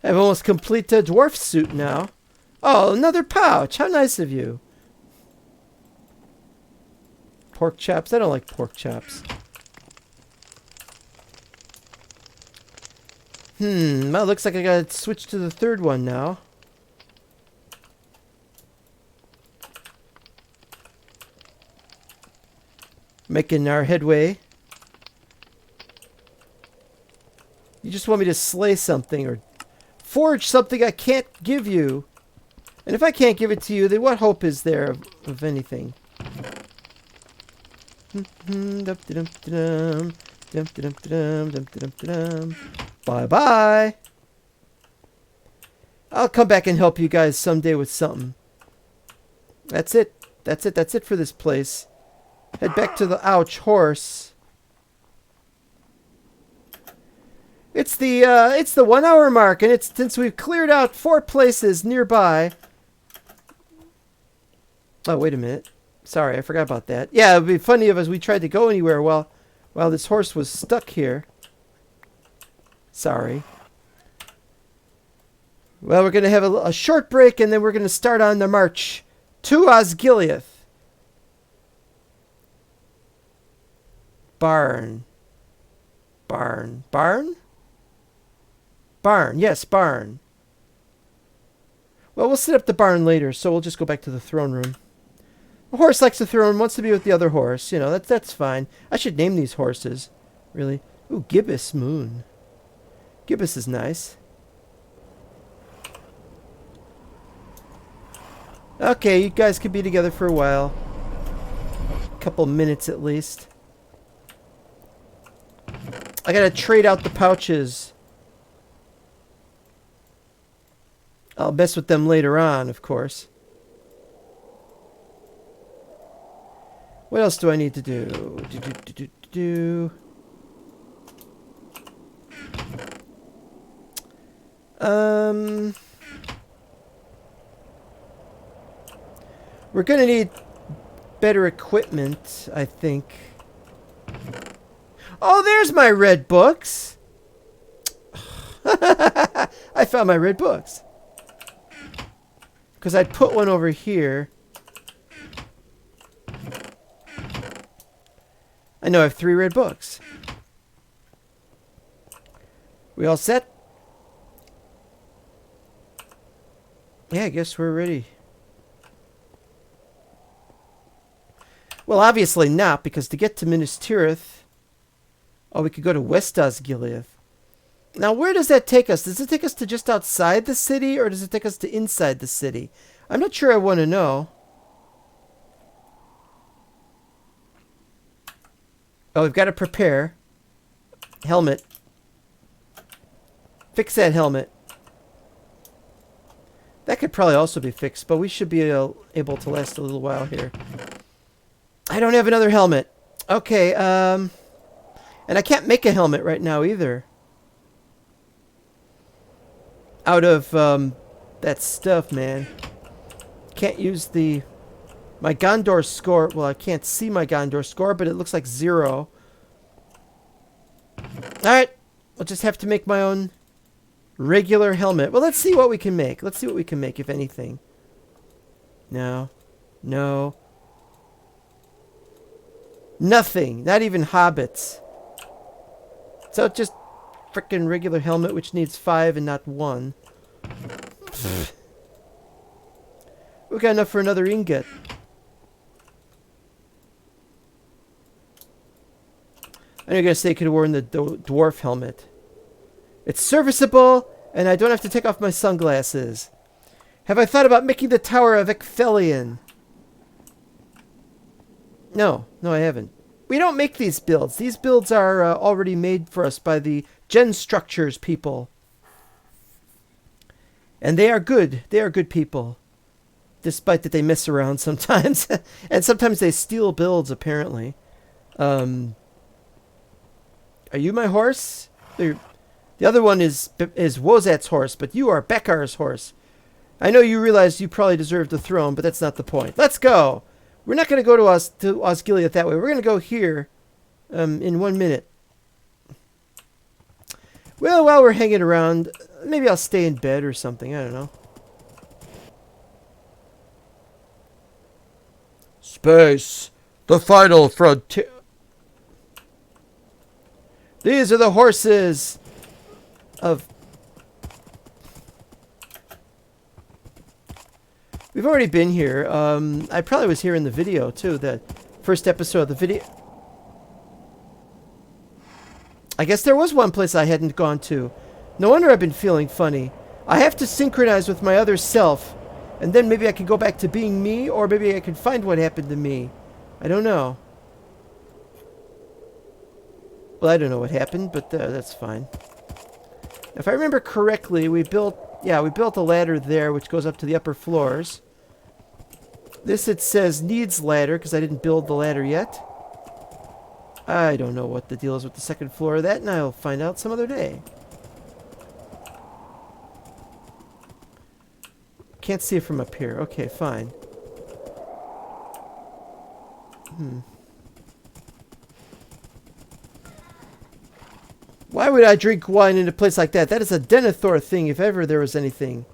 A: I have almost complete dwarf suit now. Oh, another pouch. How nice of you. Pork chops. I don't like pork chops. Well, looks like I gotta switch to the third one now. Making our headway. You just want me to slay something or forge something I can't give you. And if I can't give it to you, then what hope is there of anything? Bye-bye. I'll come back and help you guys someday with something. That's it. That's it. That's it for this place. Head back to the horse. It's the 1 hour mark, and it's since we've cleared out 4 places nearby. Oh, wait a minute. Sorry, I forgot about that. Yeah, it would be funny if we tried to go anywhere while this horse was stuck here. Sorry. Well, we're going to have a short break, and then we're going to start on the march to Osgiliath. Barn. Yes, barn. Well, we'll set up the barn later, so we'll just go back to the throne room. A horse likes the throne, wants to be with the other horse. You know, that's fine. I should name these horses. Really. Ooh, Gibbous Moon. Gibbous is nice. Okay, you guys could be together for a while. A couple minutes at least. I gotta trade out the pouches. I'll mess with them later on, of course. What else do I need to do? We're gonna need better equipment, I think. Oh, there's my red books. I I found my red books. Because I'd put one over here. I know I have 3 red books. We all set? Yeah, I guess we're ready. Well, obviously not, because to get to Minas Tirith... Oh, we could go to West Osgiliath. Now, where does that take us? Does it take us to just outside the city, or does it take us to inside the city? I'm not sure I want to know. Oh, we've got to prepare. Helmet. Fix that helmet. That could probably also be fixed, but we should be able to last a little while here. I don't have another helmet. Okay, and I can't make a helmet right now either. Out of that stuff, man. Can't use my Gondor score. Well, I can't see my Gondor score, but it looks like 0. Alright, I'll just have to make my own regular helmet. Well, let's see what we can make. Let's see what we can make, if anything. No. No. Nothing. Not even hobbits. So just frickin' regular helmet, which needs 5 and not 1. We got enough for another ingot. I know you're going to say you could have worn the dwarf helmet. It's serviceable, and I don't have to take off my sunglasses. Have I thought about making the Tower of Ecthelion? No, I haven't. We don't make these builds. These builds are already made for us by the Gen Structures people. And they are good. They are good people. Despite that they mess around sometimes. And sometimes they steal builds, apparently. Are you my horse? The other one is Wozat's horse, but you are Bekar's horse. I know you realize you probably deserve the throne, but that's not the point. Let's go! We're not going to go to Osgiliath that way. We're going to go here in 1 minute. Well, while we're hanging around, maybe I'll stay in bed or something. I don't know. Space, the final frontier. These are the horses of... We've already been here. I probably was here in the video, too. The first episode of the video. I guess there was one place I hadn't gone to. No wonder I've been feeling funny. I have to synchronize with my other self. And then maybe I can go back to being me, or maybe I can find what happened to me. I don't know. Well, I don't know what happened, but that's fine. If I remember correctly, we built a ladder there, which goes up to the upper floors. This, it says, needs ladder, because I didn't build the ladder yet. I don't know what the deal is with the second floor of that, and I'll find out some other day. Can't see it from up here. Okay, fine. Why would I drink wine in a place like that? That is a Denethor thing, if ever there was anything.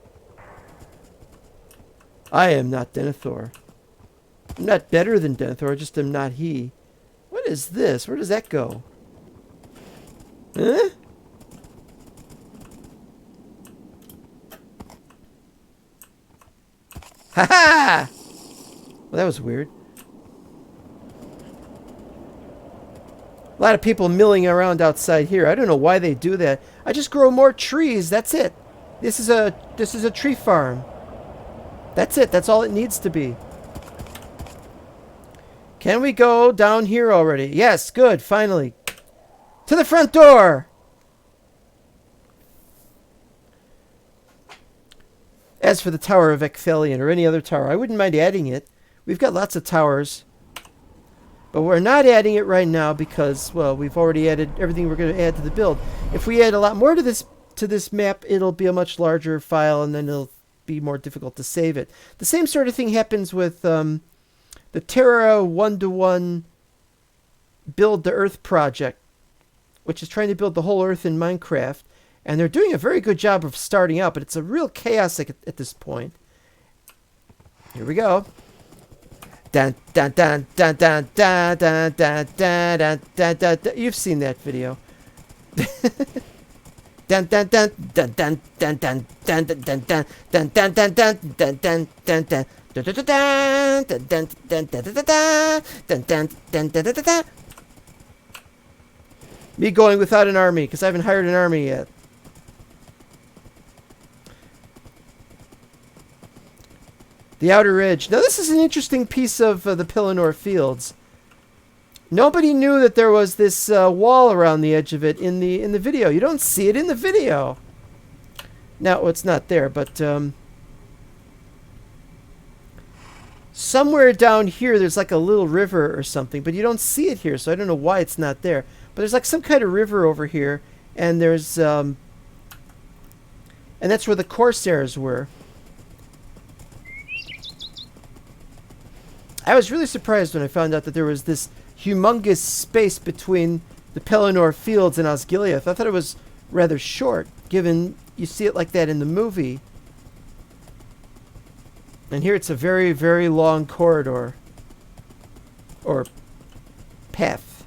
A: I am not Denethor. I'm not better than Denethor, I just am not he. What is this? Where does that go? Huh? Ha ha! Well, that was weird. A lot of people milling around outside here. I don't know why they do that. I just grow more trees. That's it. This is a tree farm. That's it. That's all it needs to be. Can we go down here already? Yes, good. Finally. To the front door. As for the Tower of Ecthelion or any other tower, I wouldn't mind adding it. We've got lots of towers. But we're not adding it right now because, well, we've already added everything we're going to add to the build. If we add a lot more to this map, it'll be a much larger file, and then it'll be more difficult to save it. The same sort of thing happens with the Terra 1-to-1 Build the Earth project, which is trying to build the whole Earth in Minecraft. And they're doing a very good job of starting out, but it's a real chaotic at this point. Here we go. Dun, dun, dun, dun, dun, dun, dun, dun, dun, dun, dun, dun, dun. You've seen that video. Dun dun dun dun dun dun dun dun dun dun dun dun dun dun dun dun dun dun. Me going without an army because I haven't hired an army yet. The Outer Edge. Now this is an interesting piece of the Pelennor Fields. Nobody knew that there was this wall around the edge of it in the video. You don't see it in the video. Now, well, it's not there, but somewhere down here there's like a little river or something, but you don't see it here, so I don't know why it's not there. But there's like some kind of river over here, and there's and that's where the Corsairs were. I was really surprised when I found out that there was this humongous space between the Pelennor Fields and Osgiliath. I thought it was rather short, given you see it like that in the movie. And here it's a very, very long corridor. Or path.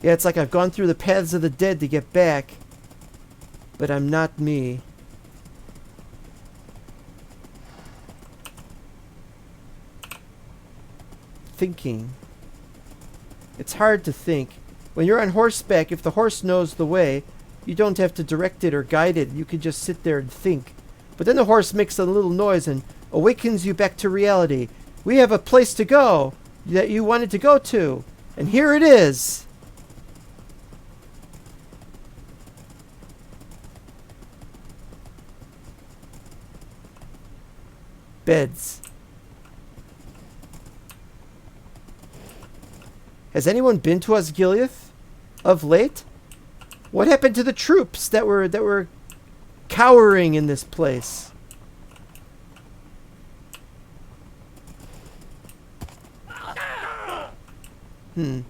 A: Yeah, it's like I've gone through the paths of the dead to get back. But I'm not me. Thinking. It's hard to think. When you're on horseback, if the horse knows the way, you don't have to direct it or guide it. You can just sit there and think. But then the horse makes a little noise and awakens you back to reality. We have a place to go that you wanted to go to. And here it is. Beds. Has anyone been to Osgiliath of late? What happened to the troops that were cowering in this place? The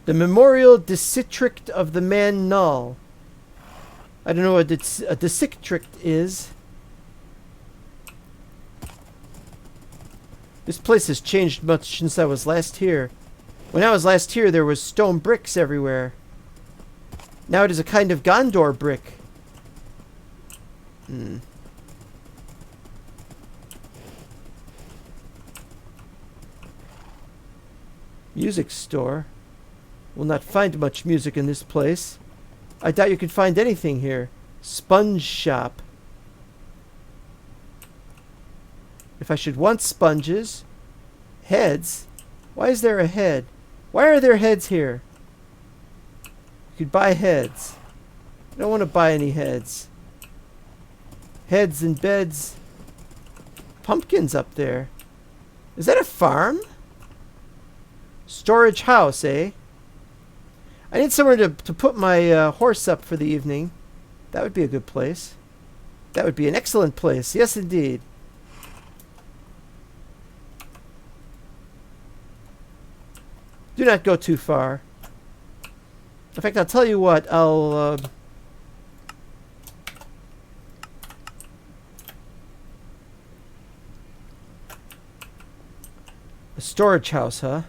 A: Memorial District of the Man Null. I don't know what a district is. This place has changed much since I was last here. When I was last here, there was stone bricks everywhere. Now it is a kind of Gondor brick. Music store. Will not find much music in this place. I doubt you could find anything here. Sponge shop. If I should want sponges. Heads. Why is there a head? Why are there heads here? You could buy heads. I don't want to buy any heads. Heads and beds. Pumpkins up there. Is that a farm? Storage house, eh? I need somewhere to put my horse up for the evening. That would be a good place. That would be an excellent place. Yes, indeed. Do not go too far. In fact, I'll tell you what. I'll... a storage house, huh?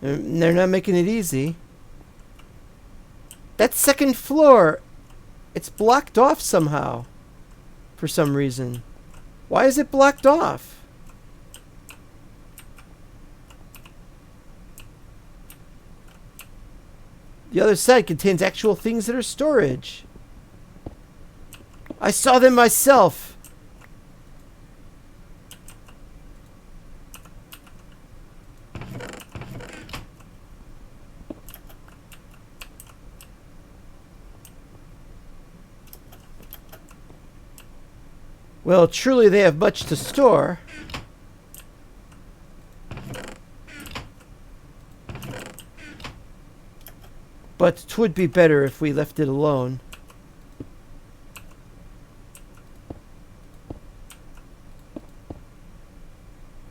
A: They're not making it easy. That second floor, it's blocked off somehow. For some reason. Why is it blocked off? The other side contains actual things that are storage. I saw them myself. Well, truly they have much to store. But it would be better if we left it alone.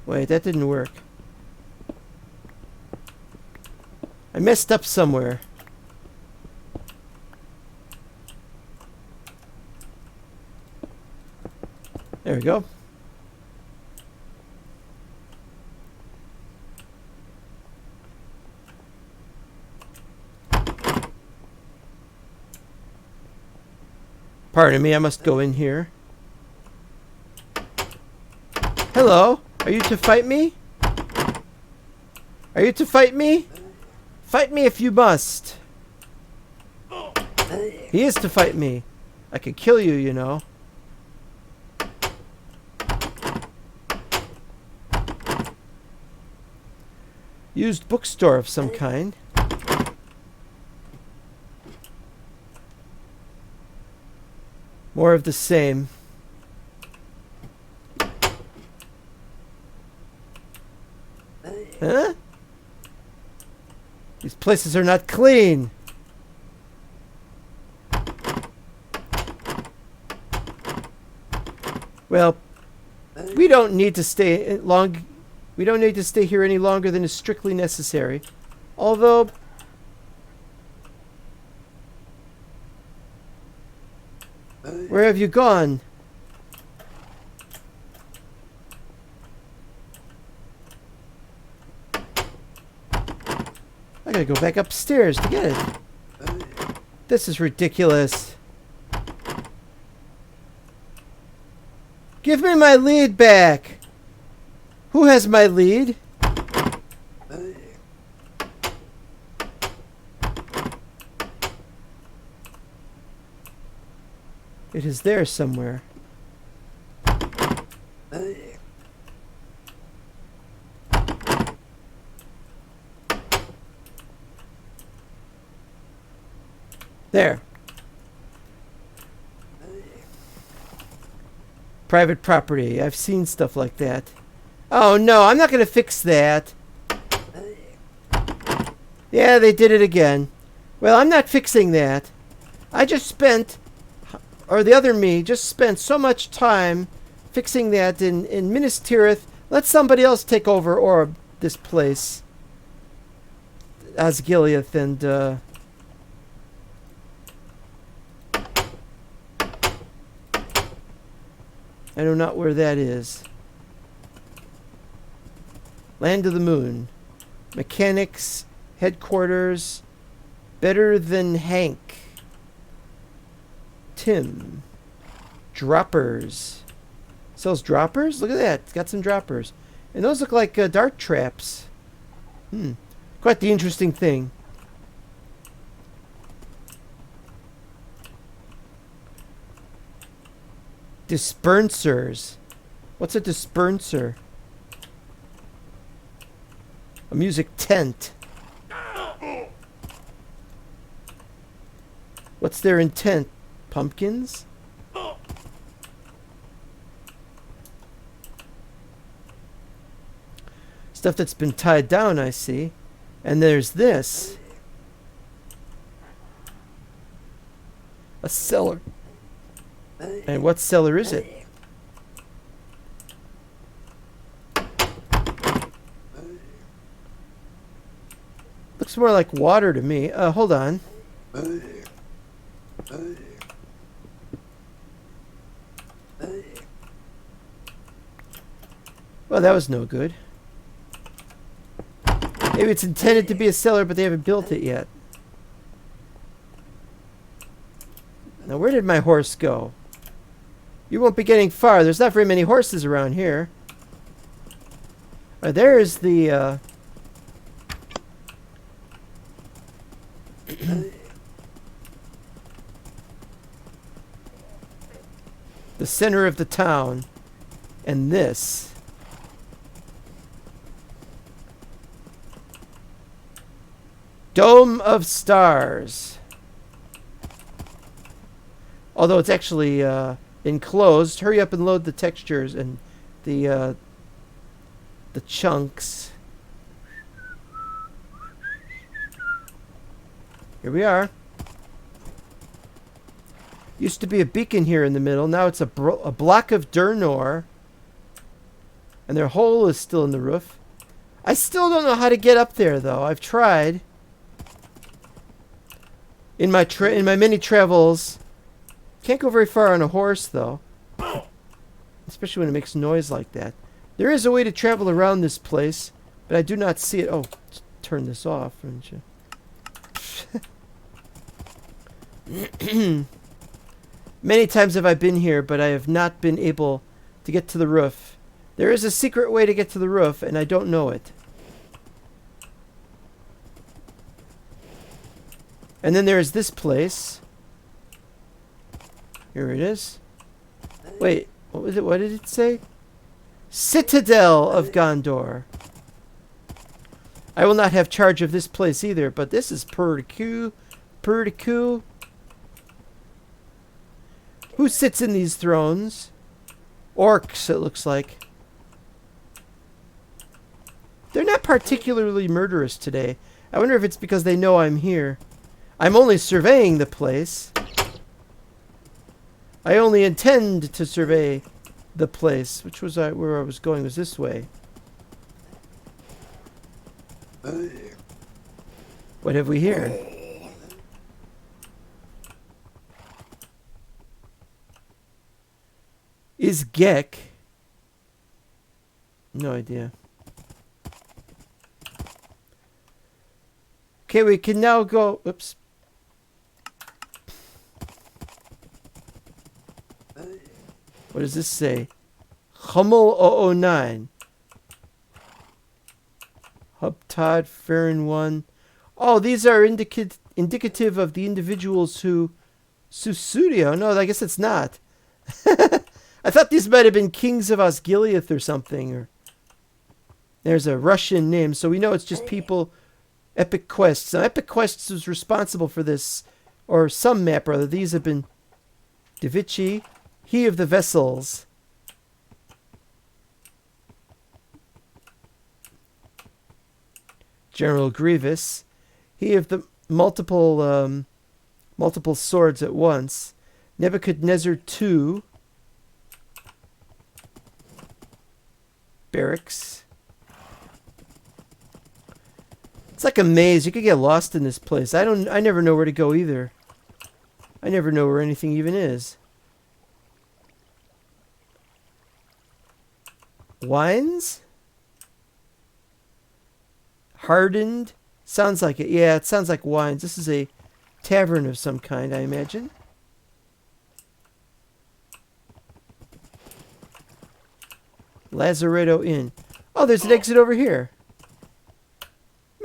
A: Wait, that didn't work. I messed up somewhere. There we go. Pardon me, I must go in here. Hello, are you to fight me? Are you to fight me? Fight me if you must. He is to fight me. I could kill you, you know. Used bookstore of some kind. More of the same. Huh? These places are not clean. Well, we don't need to stay long. We don't need to stay here any longer than is strictly necessary. Although, where have you gone? I gotta go back upstairs to get it. This is ridiculous. Give me my lead back. Who has my lead? It is there somewhere. There. Private property. I've seen stuff like that. Oh no, I'm not going to fix that. Yeah, they did it again. Well, I'm not fixing that. I just spent, or the other me, just spent so much time fixing that in Minas Tirith. Let somebody else take over or this place. Osgiliath and, I know not where that is. Land of the Moon. Mechanics. Headquarters. Better than Hank. Tim. Droppers. Sells droppers? Look at that. It's got some droppers. And those look like dart traps. Quite the interesting thing. Dispensers. What's a dispenser? A music tent. What's their intent? Pumpkins? Stuff that's been tied down, I see. And there's this. A cellar. And what cellar is it? Looks more like water to me. Hold on. Well, that was no good. Maybe it's intended to be a cellar, but they haven't built it yet. Now, where did my horse go? You won't be getting far. There's not very many horses around here. There's the, the center of the town. And this. Dome of Stars. Although it's actually enclosed. Hurry up and load the textures and the chunks. Here we are. Used to be a beacon here in the middle. Now it's a block of Durnor. And their hole is still in the roof. I still don't know how to get up there, though. I've tried. In my many travels. Can't go very far on a horse, though. Especially when it makes noise like that. There is a way to travel around this place, but I do not see it. Oh, turn this off, wouldn't you? Many times have I been here, but I have not been able to get to the roof. There is a secret way to get to the roof, and I don't know it. And then there is this place. Here it is. Wait, what was it? What did it say? Citadel of Gondor. I will not have charge of this place either, but this is pretty cool. Who sits in these thrones? Orcs, it looks like. They're not particularly murderous today. I wonder if it's because they know I'm here. I'm only surveying the place. I only intend to survey the place. Which was where I was going was this way. What have we here? Is Gek? No idea. Okay, we can now go. Oops. What does this say? Hummel 009. Hubtod, Farron 1. Oh, these are indicative of the individuals who... Susudio? No, I guess it's not. I thought these might have been kings of Osgiliath or something. Or there's a Russian name, so we know it's just people... Epic Quests. Now, Epic Quests was responsible for this, or some map rather. These have been Davichi, he of the vessels. General Grievous, he of the multiple swords at once. Nebuchadnezzar II. Barracks. It's like a maze. You could get lost in this place. I never know where to go either. I never know where anything even is. Wines? Hardened? Sounds like it. Yeah, it sounds like wines. This is a tavern of some kind, I imagine. Lazaretto Inn. Oh, there's an exit over here.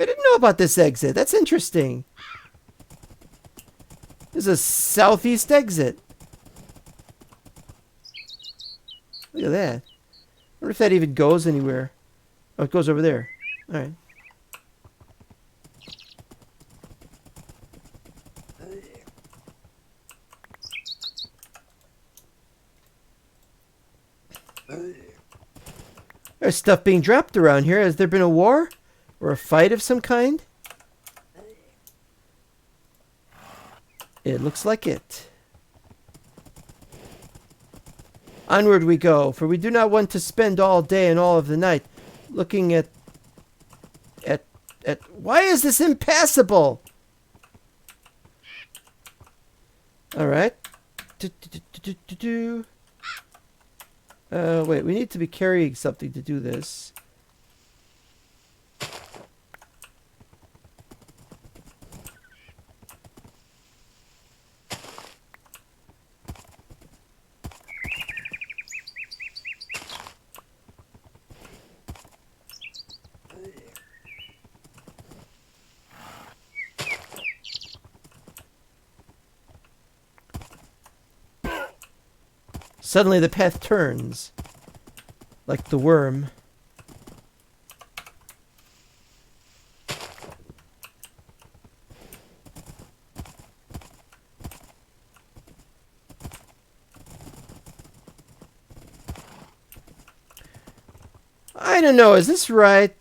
A: I didn't know about this exit. That's interesting. There's a southeast exit. Look at that. I wonder if that even goes anywhere. Oh, it goes over there. Alright. There's stuff being dropped around here. Has there been a war? Or a fight of some kind? It looks like it. Onward we go, for we do not want to spend all day and all of the night looking at why is this impassable? Alright. Wait, we need to be carrying something to do this. Suddenly the path turns, like the worm. I don't know, is this right?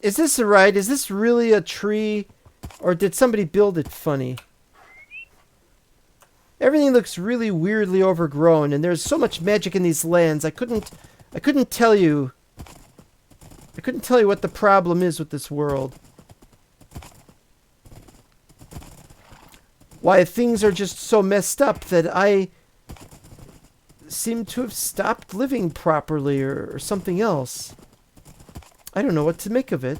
A: Is this right? Is this really a tree Or did somebody build it funny? Everything looks really weirdly overgrown, and there's so much magic in these lands. I couldn't tell you. I couldn't tell you what the problem is with this world. Why things are just so messed up that I seem to have stopped living properly or something else. I don't know what to make of it.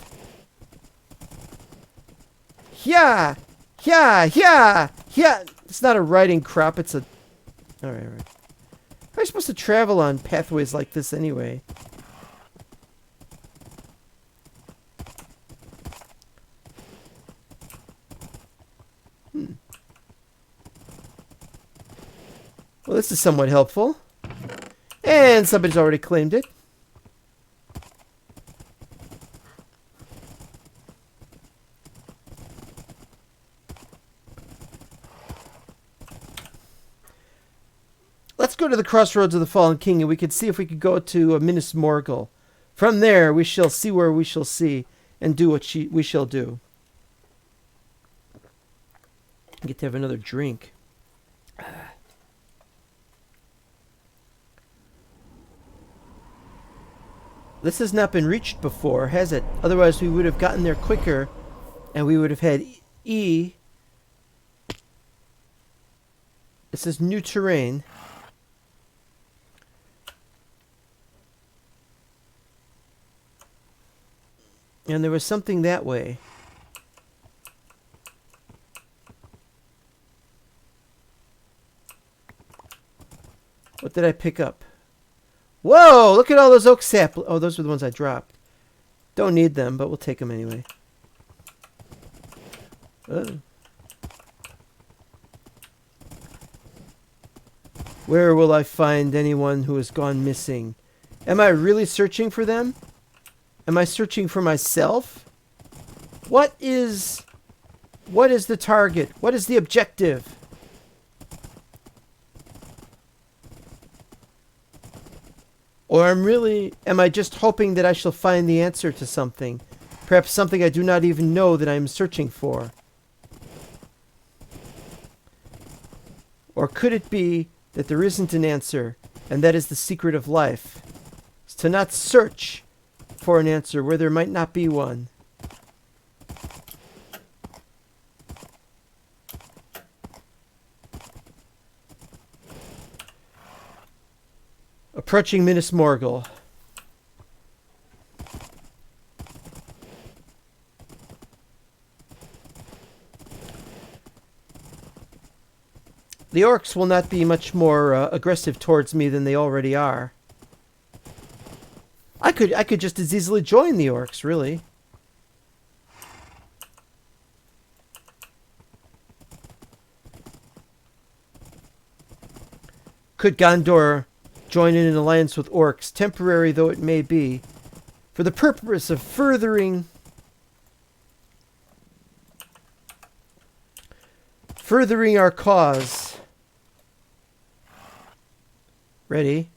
A: Yeah! Yeah! Yeah! Yeah! It's not a riding crop, it's a... Alright. How are you supposed to travel on pathways like this anyway? Well, this is somewhat helpful. And somebody's already claimed it. Let's go to the crossroads of the Fallen King, and we can see if we could go to Minas Morgul. From there, we shall see where we shall see, and do what we shall do. I get to have another drink. This has not been reached before, has it? Otherwise, we would have gotten there quicker, and we would have had E. This is new terrain. And there was something that way. What did I pick up? Whoa! Look at all those oak saplings. Oh, those were the ones I dropped. Don't need them, but we'll take them anyway. Where will I find anyone who has gone missing? Am I really searching for them? Am I searching for myself? What is the target? What is the objective? Or am I just hoping that I shall find the answer to something? Perhaps something I do not even know that I am searching for. Or could it be that there isn't an answer, and that is the secret of life? It's to not search for an answer where there might not be one. Approaching Minas Morgul. The orcs will not be much more aggressive towards me than they already are. I could just as easily join the orcs, really. Could Gondor join in an alliance with orcs, temporary though it may be, for the purpose of furthering our cause? Ready?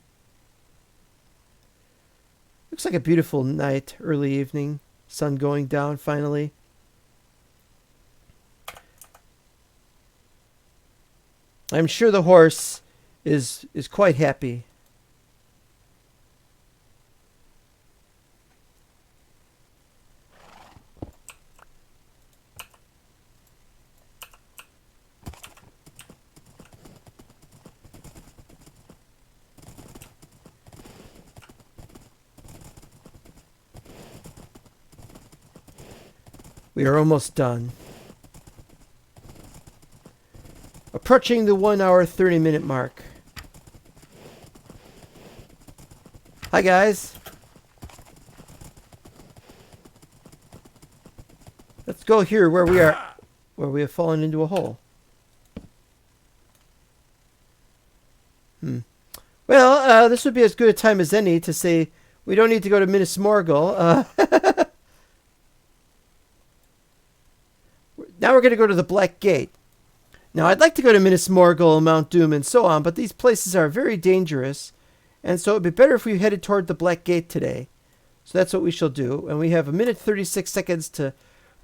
A: Looks like a beautiful night, early evening, sun going down finally. I'm sure the horse is quite happy. We are almost done. Approaching the 1 hour 30-minute mark. Hi guys. Let's go here where we have fallen into a hole. Well, this would be as good a time as any to say we don't need to go to Minas Morgul. Now we're going to go to the Black Gate. Now, I'd like to go to Minas Morgul, Mount Doom, and so on, but these places are very dangerous, and so it would be better if we headed toward the Black Gate today. So that's what we shall do, and we have 1 minute 36 seconds to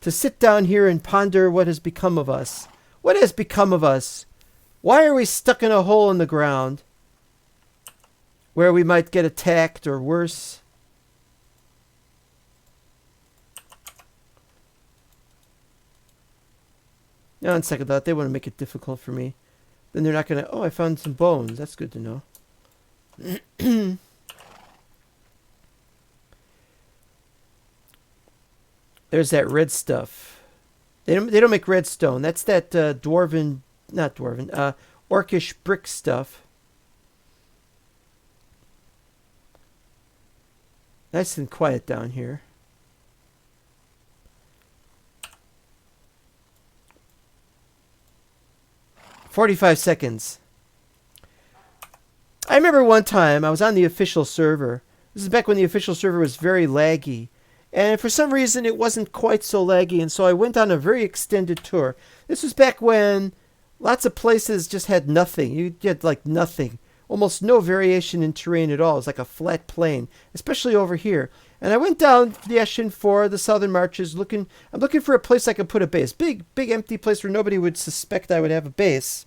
A: to sit down here and ponder what has become of us. What has become of us? Why are we stuck in a hole in the ground where we might get attacked or worse? Now, on second thought, they want to make it difficult for me. Then they're not going to... Oh, I found some bones. That's good to know. There's that red stuff. They don't make redstone. That's that dwarven... Not dwarven. Orcish brick stuff. Nice and quiet down here. "45 seconds. I remember one time I was on the official server. This is back when the official server was very laggy. And for some reason it wasn't quite so laggy, and so I went on a very extended tour. This was back when lots of places just had nothing. You had like nothing. Almost no variation in terrain at all. It was like a flat plain, especially over here. And I went down the Eshin for the Southern Marches looking... I'm looking for a place I could put a base. Big empty place where nobody would suspect I would have a base.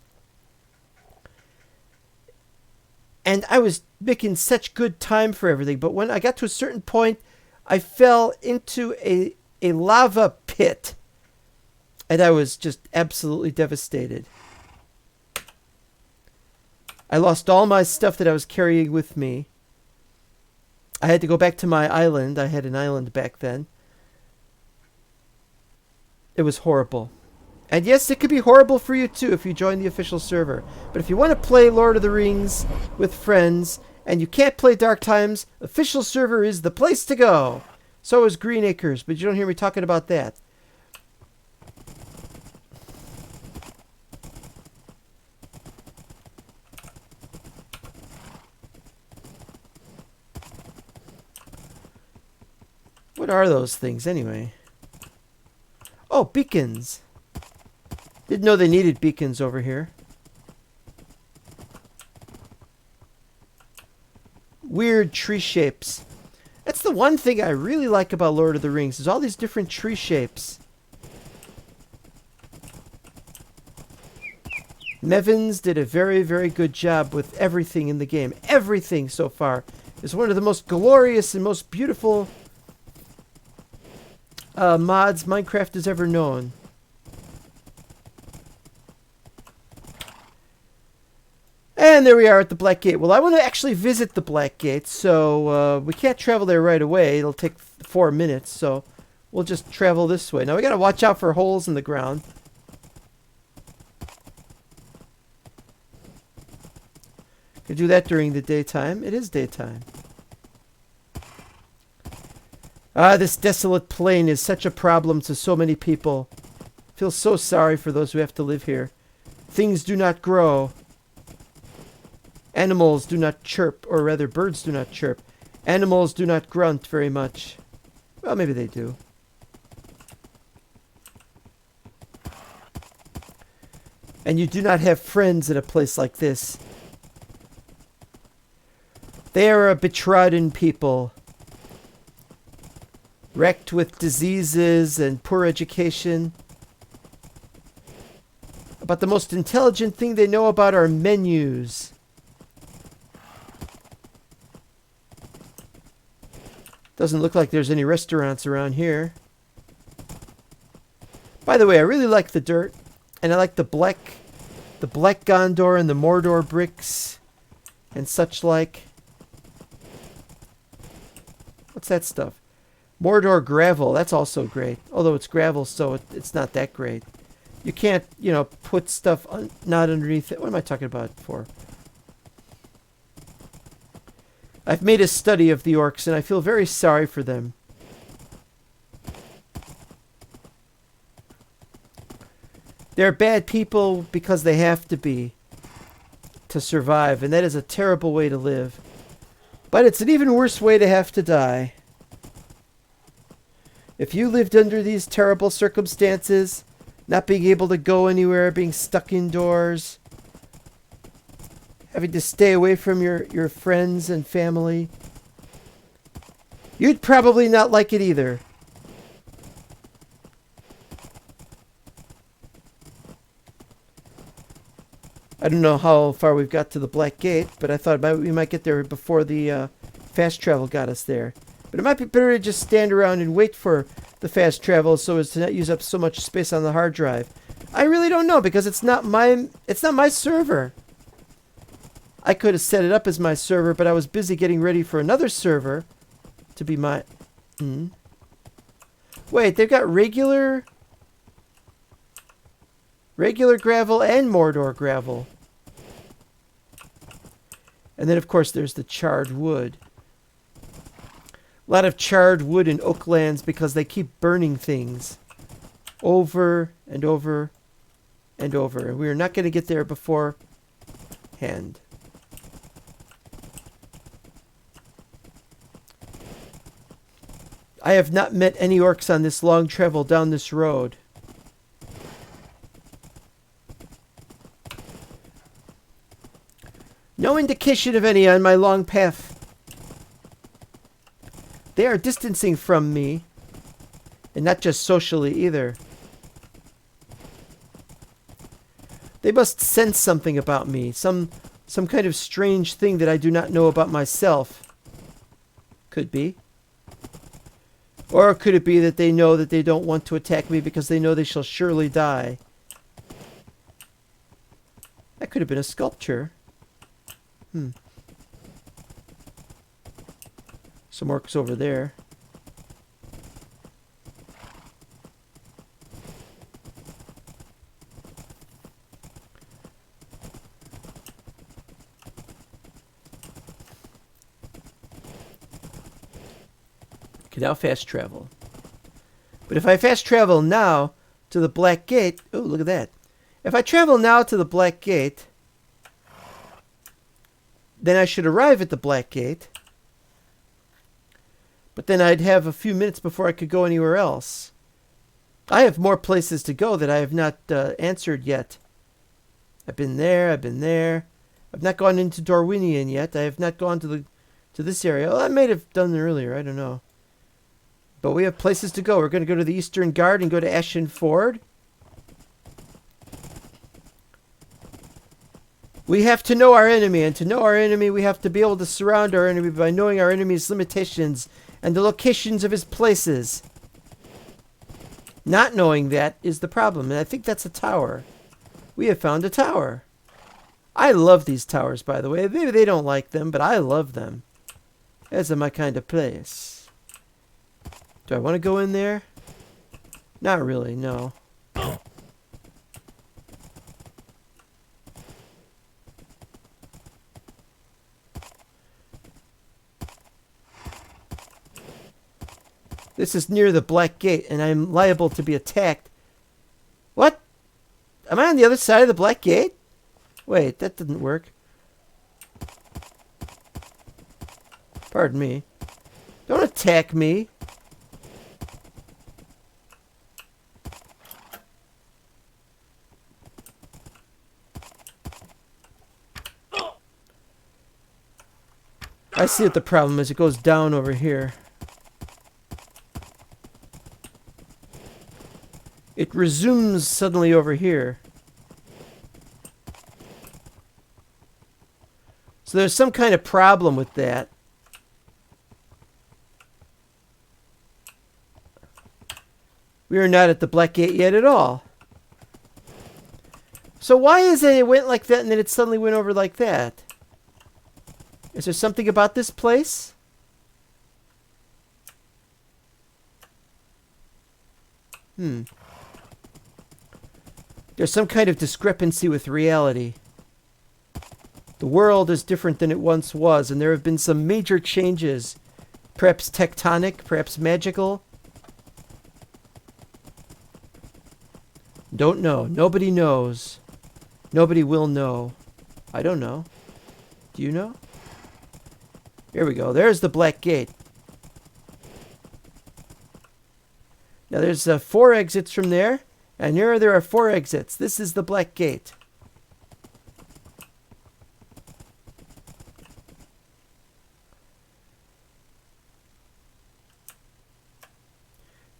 A: And I was making such good time for everything. But when I got to a certain point, I fell into a lava pit. And I was just absolutely devastated. I lost all my stuff that I was carrying with me. I had to go back to my island. I had an island back then. It was horrible. And yes, it could be horrible for you too if you join the official server. But if you want to play Lord of the Rings with friends and you can't play Dark Times, official server is the place to go. So is Green Acres, but you don't hear me talking about that. What are those things anyway? Oh, beacons. Didn't know they needed beacons over here. Weird tree shapes. That's the one thing I really like about Lord of the Rings, is all these different tree shapes. Nevins did a very, very good job with everything in the game. Everything so far is one of the most glorious and most beautiful mods Minecraft has ever known. And there we are at the Black Gate. Well, I want to actually visit the Black Gate, so we can't travel there right away. It'll take 4 minutes, so we'll just travel this way. Now we got to watch out for holes in the ground. Could do that during the daytime. It is daytime. This desolate plain is such a problem to so many people. I feel so sorry for those who have to live here. Things do not grow. Animals do not chirp, or rather birds do not chirp. Animals do not grunt very much. Well, maybe they do. And you do not have friends in a place like this. They are a betrodden people. Wrecked with diseases and poor education. About the most intelligent thing they know about are menus. Doesn't look like there's any restaurants around here. By the way, I really like the dirt. And I like the black Gondor and the Mordor bricks and such like. What's that stuff? Mordor gravel. That's also great. Although it's gravel, so it's not that great. You can't, put stuff not underneath it. What am I talking about for? I've made a study of the orcs, and I feel very sorry for them. They're bad people because they have to be to survive, and that is a terrible way to live. But it's an even worse way to have to die. If you lived under these terrible circumstances, not being able to go anywhere, being stuck indoors, having to stay away from your friends and family, you'd probably not like it either. I don't know how far we've got to the Black Gate, but I thought we might get there before the fast travel got us there. But it might be better to just stand around and wait for the fast travel so as to not use up so much space on the hard drive. I really don't know because it's not my server. I could have set it up as my server, but I was busy getting ready for another server to be my... Wait, they've got regular gravel and Mordor gravel. And then, of course, there's the charred wood. A lot of charred wood in Oaklands because they keep burning things over and over and over. And we're not going to get there beforehand. I have not met any orcs on this long travel down this road. No indication of any on my long path. They are distancing from me. And not just socially either. They must sense something about me. Some kind of strange thing that I do not know about myself. Could be. Or could it be that they know that they don't want to attack me because they know they shall surely die? That could have been a sculpture. Some orcs over there. Okay, now fast travel. But if I fast travel now to the Black Gate... Oh, look at that. If I travel now to the Black Gate... Then I should arrive at the Black Gate. But then I'd have a few minutes before I could go anywhere else. I have more places to go that I have not answered yet. I've been there, I've been there. I've not gone into Dorwinion yet. I have not gone to this area. Well, I may have done it earlier, I don't know. But we have places to go. We're going to go to the Eastern Guard and go to Ashen Ford. We have to know our enemy, and to know our enemy, we have to be able to surround our enemy by knowing our enemy's limitations and the locations of his places. Not knowing that is the problem, and I think that's a tower. We have found a tower. I love these towers, by the way. Maybe they don't like them, but I love them. That's my kind of place. Do I want to go in there? Not really, no. This is near the Black Gate, and I'm liable to be attacked. What? Am I on the other side of the Black Gate? Wait, that didn't work. Pardon me. Don't attack me. I see what the problem is. It goes down over here. It resumes suddenly over here. So there's some kind of problem with that. We are not at the Black Gate yet at all. So why is it went like that and then it suddenly went over like that? Is there something about this place? There's some kind of discrepancy with reality. The world is different than it once was, and there have been some major changes. Perhaps tectonic, perhaps magical. Don't know. Nobody knows. Nobody will know. I don't know. Do you know? Here we go. There's the Black Gate. Now there's 4 exits from there. And here there are 4 exits. This is the Black Gate.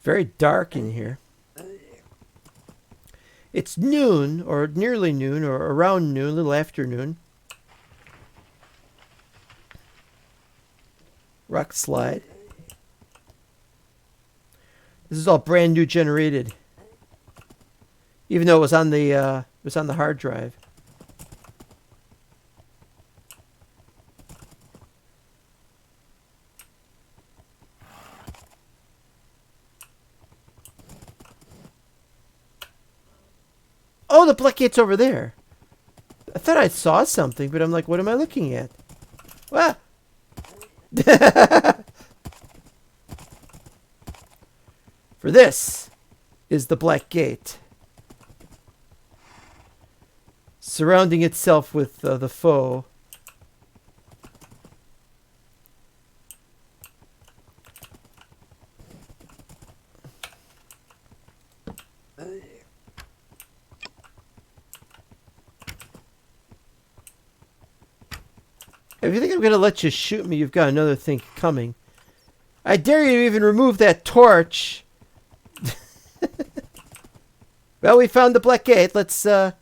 A: Very dark in here. It's noon, or nearly noon, or around noon, a little after noon. Rock slide. This is all brand new generated. Even though it was on the hard drive. Oh, the black gate's over there. I thought I saw something, but I'm like, what am I looking at? Ah! For this is the black gate. Surrounding itself with the foe. If you think I'm going to let you shoot me, you've got another thing coming. I dare you to even remove that torch. Well, we found the black gate. Let's do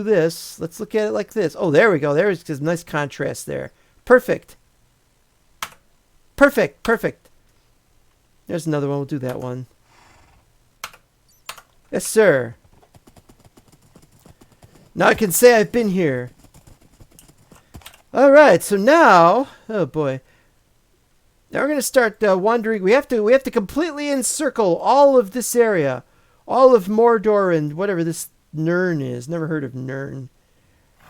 A: this. Let's look at it like this. Oh, there we go. There's some nice contrast there. Perfect. Perfect. Perfect. There's another one. We'll do that one. Yes, sir. Now I can say I've been here. All right, so now, oh boy. Now we're going to start wandering. We have to completely encircle all of this area. All of Mordor and whatever this Nirn is. Never heard of Nirn.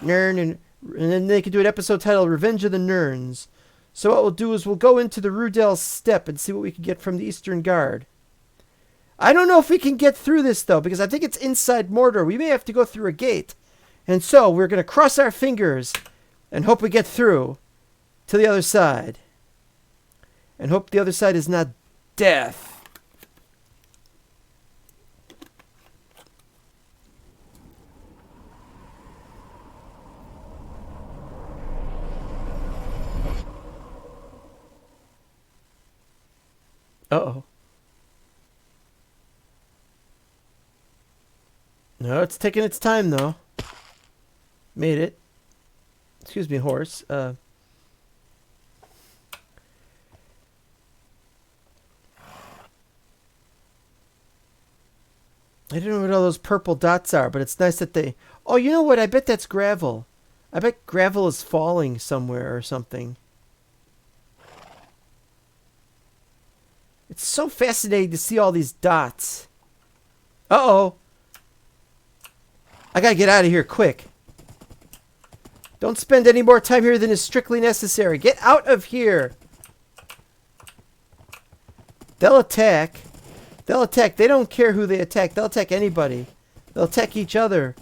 A: Nirn, and then they could do an episode titled Revenge of the Nirns. So what we'll do is we'll go into the Rudel Steppe and see what we can get from the Eastern Guard. I don't know if we can get through this, though, because I think it's inside Mordor. We may have to go through a gate. And so we're going to cross our fingers and hope we get through to the other side. And hope the other side is not death. Uh-oh. No, it's taking its time, though. Made it. Excuse me, horse. I don't know what all those purple dots are, but it's nice that they... Oh, you know what? I bet that's gravel. I bet gravel is falling somewhere or something. It's so fascinating to see all these dots. Uh-oh. I gotta get out of here quick. Don't spend any more time here than is strictly necessary. Get out of here. They'll attack. They'll attack. They don't care who they attack. They'll attack anybody. They'll attack each other.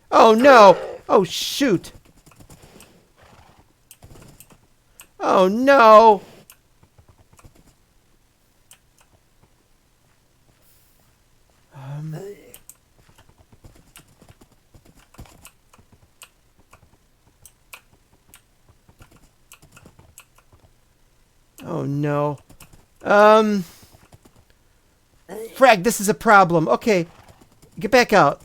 A: Oh, no. Oh, shoot. Oh, no. Oh, no. Frag, this is a problem. Okay. Get back out.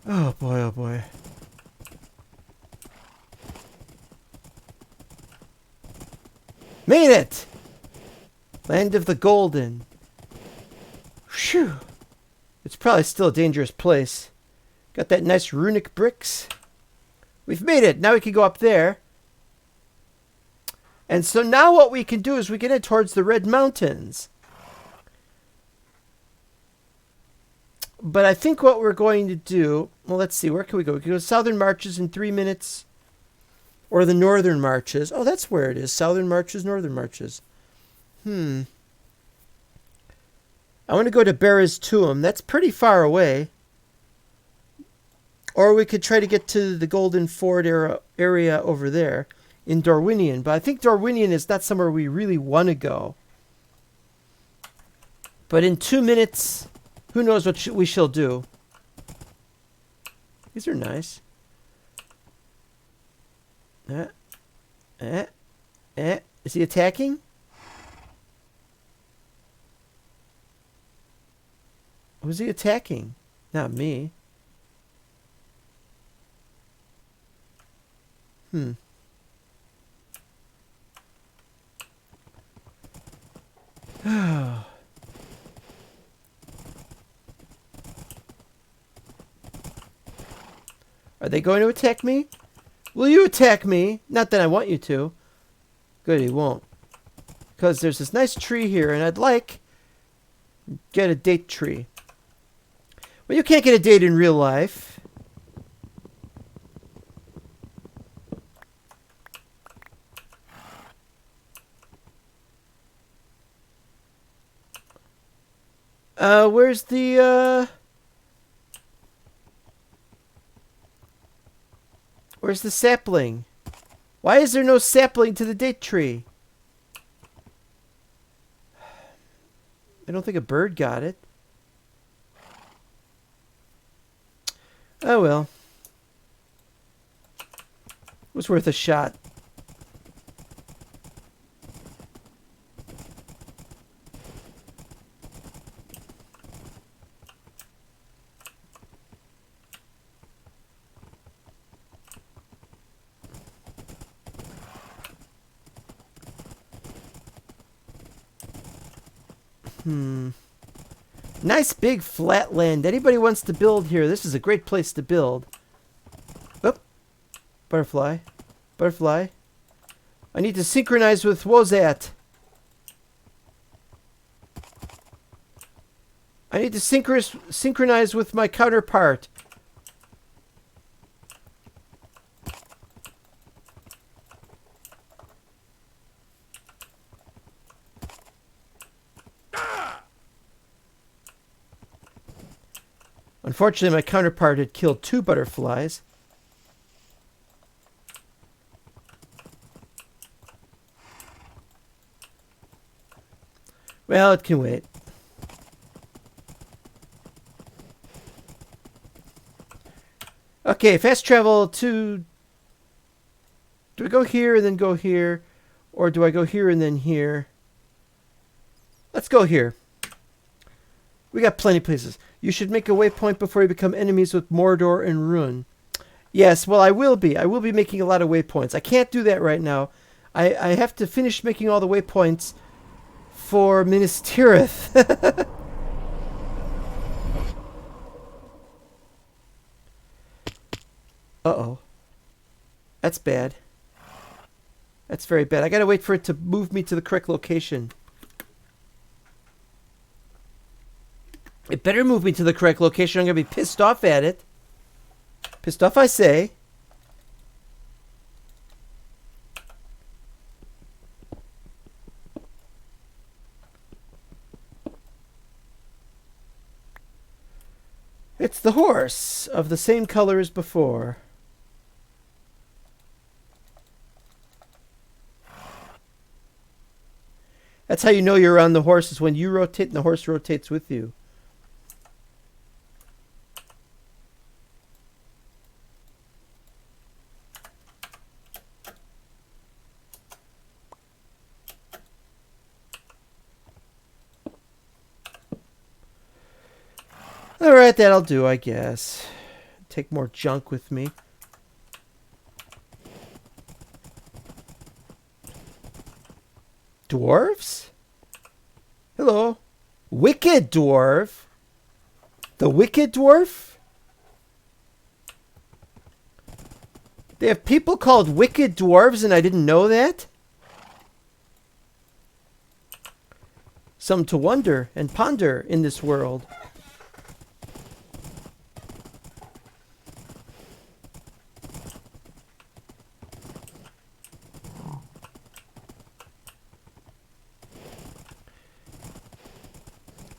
A: Oh, boy, oh, boy. Made it! Land of the Golden. Phew. It's probably still a dangerous place. Got that nice runic bricks. We've made it. Now we can go up there. And so now what we can do is we can head towards the Red Mountains. But I think what we're going to do... Well, let's see. Where can we go? We can go to Southern Marches in 3 minutes. Or the Northern Marches. Oh, that's where it is. Southern Marches, Northern Marches. I want to go to Barris-Tuam. That's pretty far away. Or we could try to get to the Golden Ford area over there in Dorwinion. But I think Dorwinion is not somewhere we really want to go. But in 2 minutes, who knows what we shall do. These are nice. Is he attacking? Who's he attacking? Not me. Are they going to attack me? Will you attack me? Not that I want you to. Good, he won't. Because there's this nice tree here, and I'd like get a date tree. Well, you can't get a date in real life. Where's the sapling? Why is there no sapling to the date tree? I don't think a bird got it. Oh well. It was worth a shot. Nice big flat land. Anybody wants to build here, this is a great place to build. Oop. Butterfly. Butterfly. I need to synchronize with Wozat. I need to synchronize with my counterpart. Unfortunately, my counterpart had killed 2 butterflies. Well, it can wait. Okay, fast travel to... Do I go here and then go here? Or do I go here and then here? Let's go here. We got plenty of places. You should make a waypoint before you become enemies with Mordor and Rhûn. Yes, well, I will be. I will be making a lot of waypoints. I can't do that right now. I have to finish making all the waypoints for Minas Tirith. Uh-oh. That's bad. That's very bad. I gotta wait for it to move me to the correct location. It better move me to the correct location. I'm gonna be pissed off at it. Pissed off, I say. It's the horse of the same color as before. That's how you know you're on the horse, is when you rotate and the horse rotates with you. Alright, that'll do, I guess. Take more junk with me. Dwarves? Hello. Wicked dwarf? The wicked dwarf? They have people called wicked dwarves and I didn't know that? Some to wonder and ponder in this world.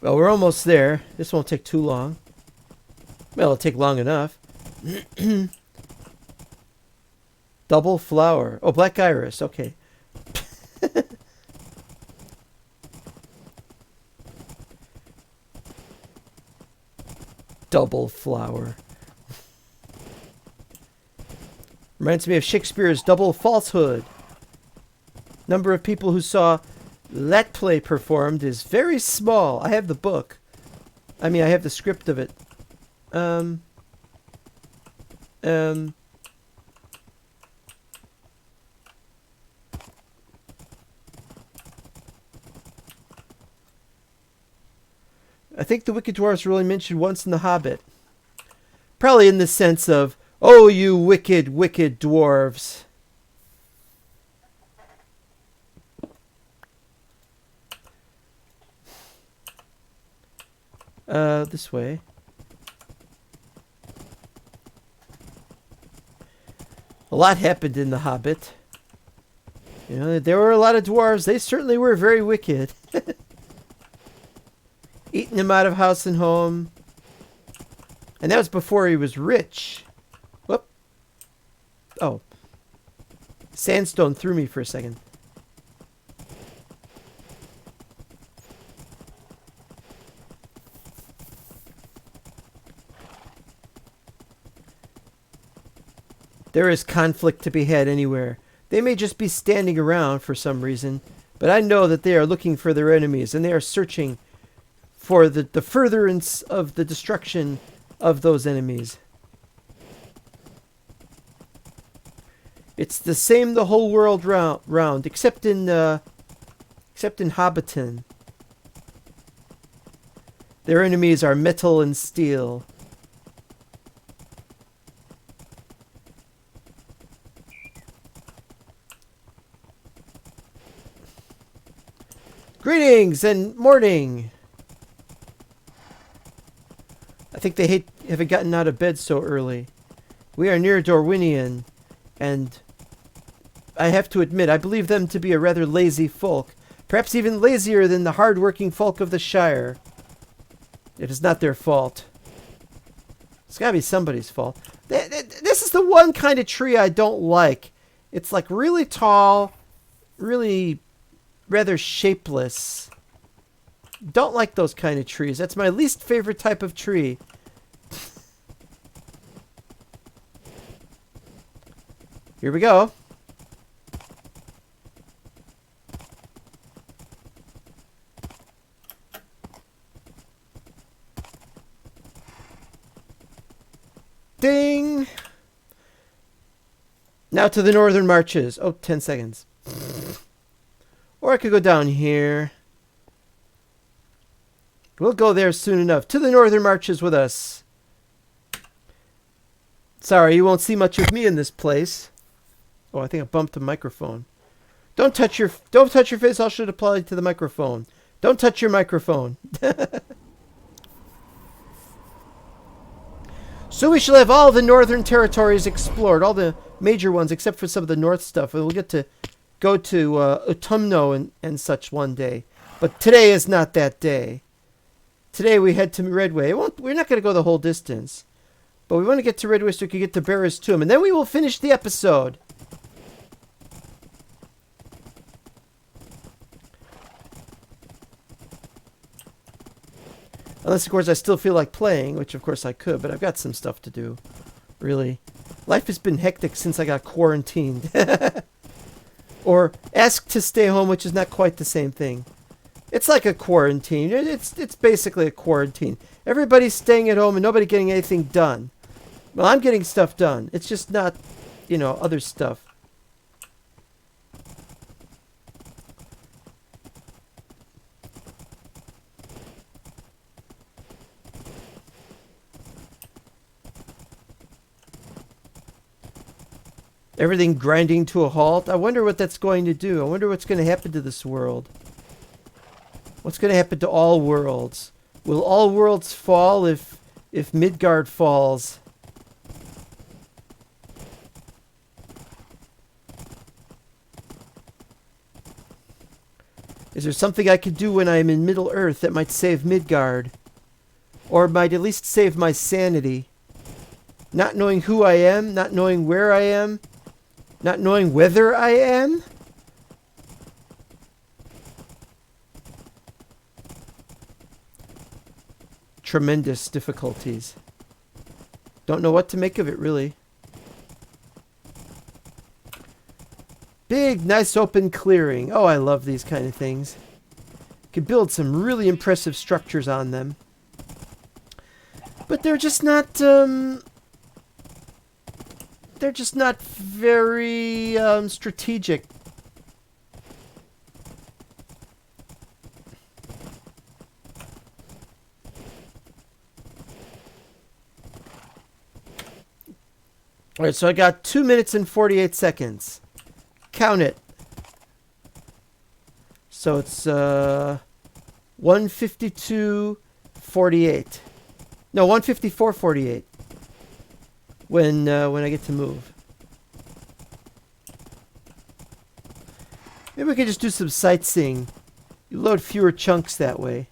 A: Well, we're almost there. This won't take too long. Well, it'll take long enough. Double flower. Oh, black iris. Okay. Double flower. Reminds me of Shakespeare's Double Falsehood. Number of people who saw that play performed is very small. I have the book. I mean, I have the script of it. I think the wicked dwarfs were only mentioned once in The Hobbit. Probably in the sense of, oh, you wicked, wicked dwarves. This way. A lot happened in The Hobbit. You know, there were a lot of dwarves. They certainly were very wicked. Eating him out of house and home. And that was before he was rich. Whoop. Oh. Sandstone threw me for a second. There is conflict to be had anywhere. They may just be standing around for some reason, but I know that they are looking for their enemies, and they are searching for the furtherance of the destruction of those enemies. It's the same the whole world round, except in Hobbiton. Their enemies are metal and steel. Greetings and morning. I think they haven't gotten out of bed so early. We are near Dorwinion, and I have to admit, I believe them to be a rather lazy folk. Perhaps even lazier than the hard-working folk of the Shire. It is not their fault. It's gotta be somebody's fault. This is the one kind of tree I don't like. It's like really tall, really rather shapeless. Don't like those kind of trees. That's my least favorite type of tree. Here we go. Ding! Now to the Northern Marches. Oh, 10 seconds. Or I could go down here. We'll go there soon enough. To the Northern Marches with us. Sorry, you won't see much of me in this place. Oh, I think I bumped the microphone. Don't touch your face. I should apply to the microphone. Don't touch your microphone. So we shall have all the northern territories explored, all the major ones, except for some of the north stuff. And we'll get to go to Autumno and such one day. But today is not that day. Today we head to Redway. We're not going to go the whole distance. But we want to get to Redway so we can get to Barris Tomb. And then we will finish the episode. Unless, of course, I still feel like playing, which, of course, I could. But I've got some stuff to do, really. Life has been hectic since I got quarantined. Or asked to stay home, which is not quite the same thing. It's like a quarantine. It's basically a quarantine. Everybody's staying at home and nobody getting anything done. Well, I'm getting stuff done. It's just not, other stuff. Everything grinding to a halt. I wonder what that's going to do. I wonder what's going to happen to this world. What's going to happen to all worlds? Will all worlds fall if Midgard falls? Is there something I could do when I am in Middle Earth that might save Midgard? Or might at least save my sanity? Not knowing who I am, not knowing where I am, not knowing whether I am? tremendous difficulties. Don't know what to make of it, really. Big, nice open clearing. Oh, I love these kind of things. You can build some really impressive structures on them. But they're just not, they're just not very strategic. Alright, so I got 2 minutes and 48 seconds. Count it. So it's 1:52:48. No, 1:54:48. When I get to move. Maybe we can just do some sightseeing. You load fewer chunks that way.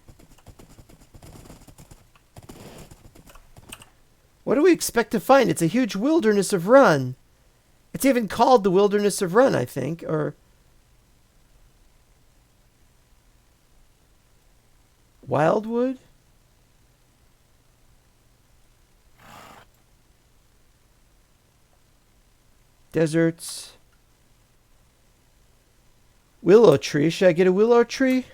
A: What do we expect to find? It's a huge wilderness of Run. It's even called the Wilderness of Run, I think, or Wildwood? Deserts. Willow tree. Should I get a willow tree?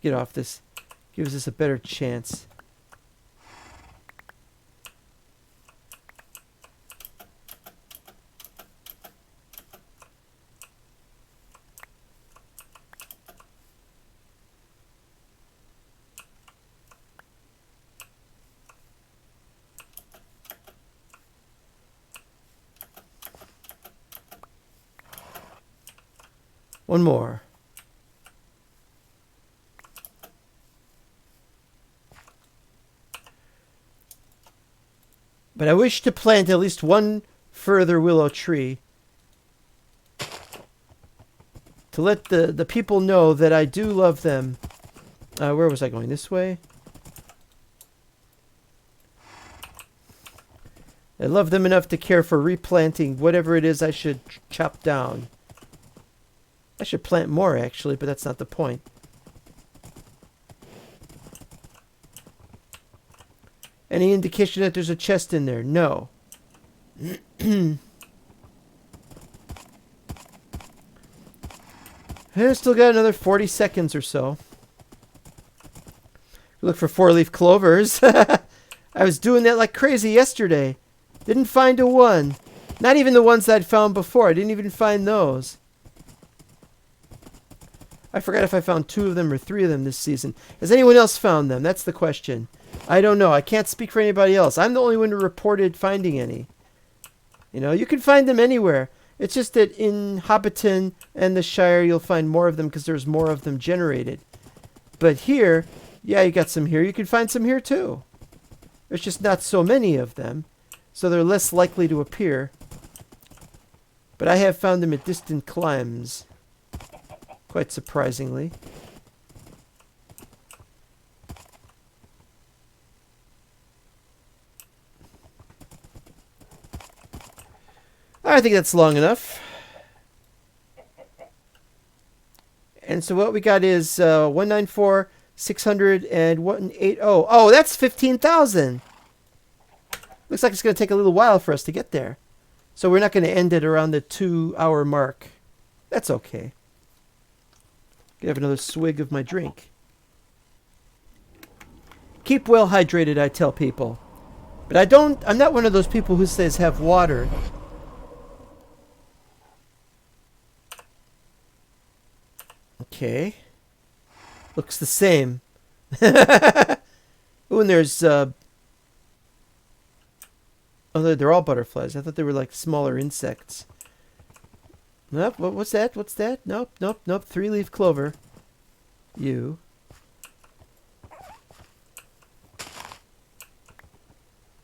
A: Get off this. Gives us a better chance. One more. But I wish to plant at least one further willow tree to let the people know that I do love them. Where was I going? This way? I love them enough to care for replanting whatever it is I should chop down. I should plant more, actually, but that's not the point. Any indication that there's a chest in there? No. I still got another 40 seconds or so. Look for 4-leaf clovers. I was doing that like crazy yesterday. Didn't find a one. Not even the ones I'd found before. I didn't even find those. I forgot if I found 2 of them or 3 of them this season. Has anyone else found them? That's the question. I don't know. I can't speak for anybody else. I'm the only one who reported finding any. You know, you can find them anywhere. It's just that in Hobbiton and the Shire, you'll find more of them because there's more of them generated. But here, yeah, you got some here. You can find some here too. There's just not so many of them, so they're less likely to appear. But I have found them at distant climes. Quite surprisingly. I think that's long enough. And so what we got is 194, 600, and 180. Oh, that's 15,000. Looks like it's going to take a little while for us to get there. So we're not going to end it around the 2-hour mark. That's okay. Can have another swig of my drink. Keep well hydrated, I tell people. But I'm not one of those people who says have water. Okay. Looks the same. Ooh, and there's oh, they're all butterflies. I thought they were like smaller insects. Nope, what's that? What's that? Nope. 3-leaf clover. You.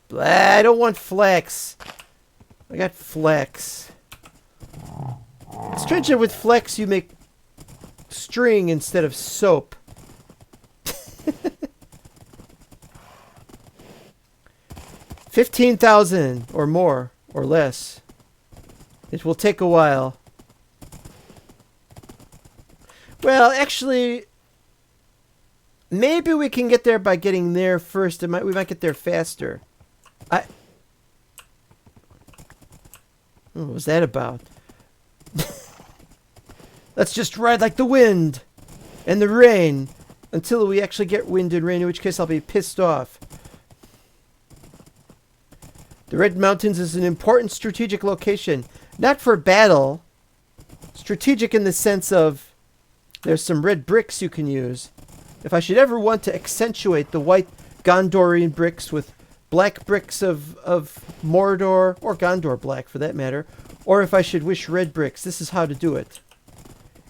A: Blah, I don't want flex. I got flex. It's strange that with flex you make string instead of soap. 15,000 or more or less. It will take a while. Well, actually, maybe we can get there by getting there first. We might get there faster. What was that about? Let's just ride like the wind and the rain until we actually get wind and rain, in which case I'll be pissed off. The Red Mountains is an important strategic location. Not for battle. Strategic in the sense of there's some red bricks you can use. If I should ever want to accentuate the white Gondorian bricks with black bricks of Mordor, or Gondor black for that matter, or if I should wish red bricks, this is how to do it.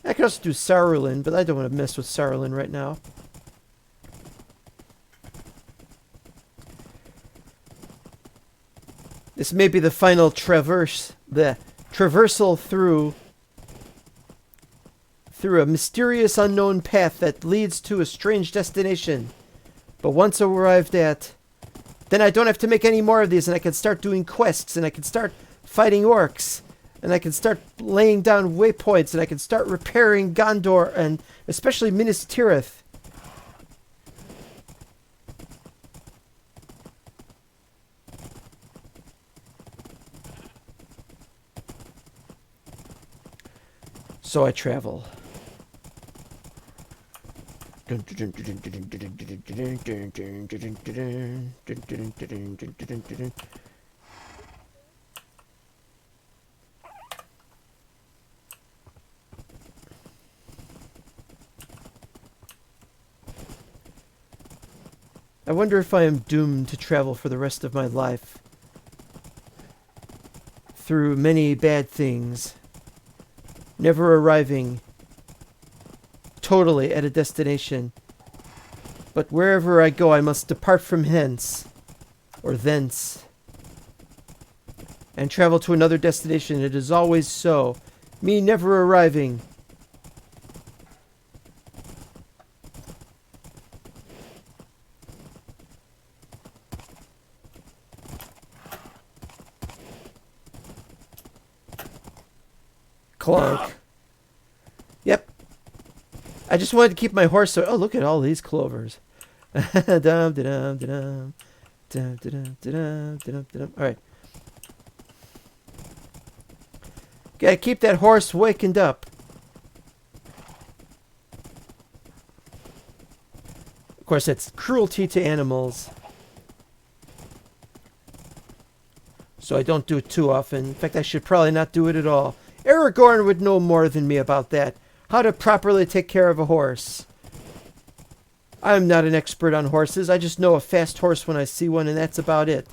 A: I could also do Saruman, but I don't want to mess with Saruman right now. This may be the final traversal through a mysterious unknown path that leads to a strange destination. But once arrived at, then I don't have to make any more of these, and I can start doing quests, and I can start fighting orcs, and I can start laying down waypoints, and I can start repairing Gondor, and especially Minas Tirith. So I travel. I wonder if I am doomed to travel for the rest of my life through many bad things, never arriving totally at a destination. But wherever I go, I must depart from hence, or thence, and travel to another destination. It is always so. Me never arriving. Clunk. Yep. I just wanted to keep my horse so... Oh, look at all these clovers. Alright. Gotta keep that horse wakened up. Of course, it's cruelty to animals. So I don't do it too often. In fact, I should probably not do it at all. Aragorn would know more than me about that. How to properly take care of a horse. I'm not an expert on horses. I just know a fast horse when I see one, and that's about it.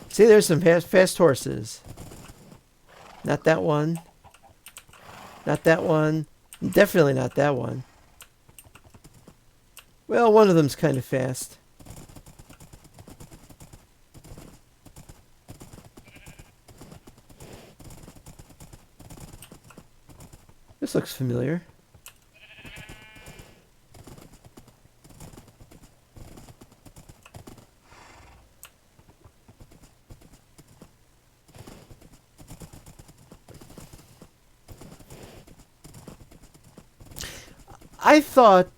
A: See, there's some fast horses. Not that one. Not that one. Definitely not that one. Well, one of them's kind of fast. This looks familiar. I thought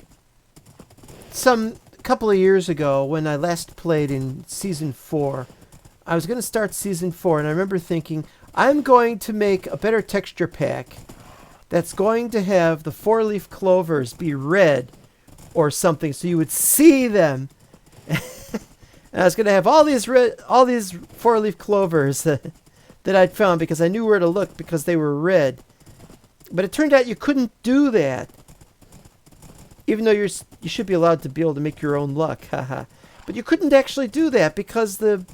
A: a couple of years ago when I last played in Season 4, I was going to start Season 4, and I remember thinking, I'm going to make a better texture pack that's going to have the four-leaf clovers be red or something so you would see them. And I was going to have all these four-leaf clovers that I'd found because I knew where to look because they were red. But it turned out you couldn't do that. Even though you should be allowed to be able to make your own luck, haha. But you couldn't actually do that because it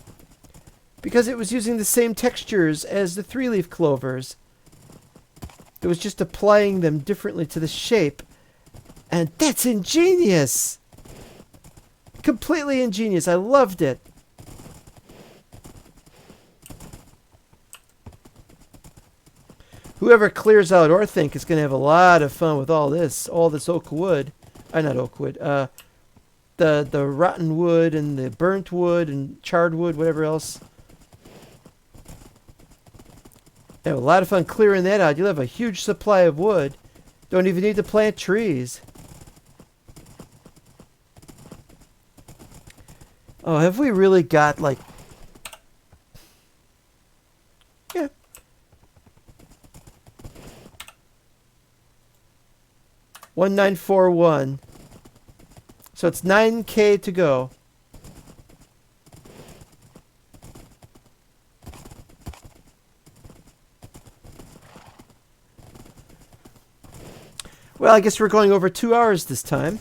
A: was using the same textures as the three-leaf clovers. It was just applying them differently to the shape. And that's ingenious! Completely ingenious. I loved it. Whoever clears out Orthanc is going to have a lot of fun with all this oak wood. Not oak wood. The rotten wood and the burnt wood and charred wood, whatever else. You have a lot of fun clearing that out. You'll have a huge supply of wood. Don't even need to plant trees. Oh, have we really got like... Yeah. $1,941. So it's 9K to go. Well, I guess we're going over 2 hours this time.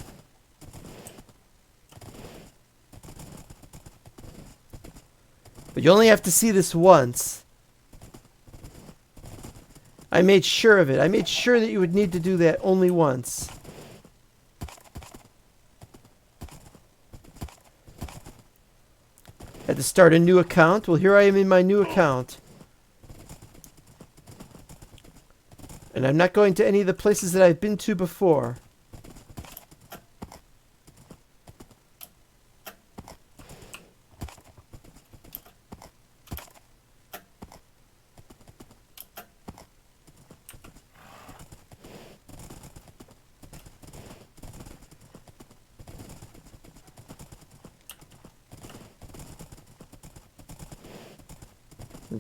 A: But you only have to see this once. I made sure of it. I made sure that you would need to do that only once. Had to start a new account. Well, here I am in my new account. And I'm not going to any of the places that I've been to before.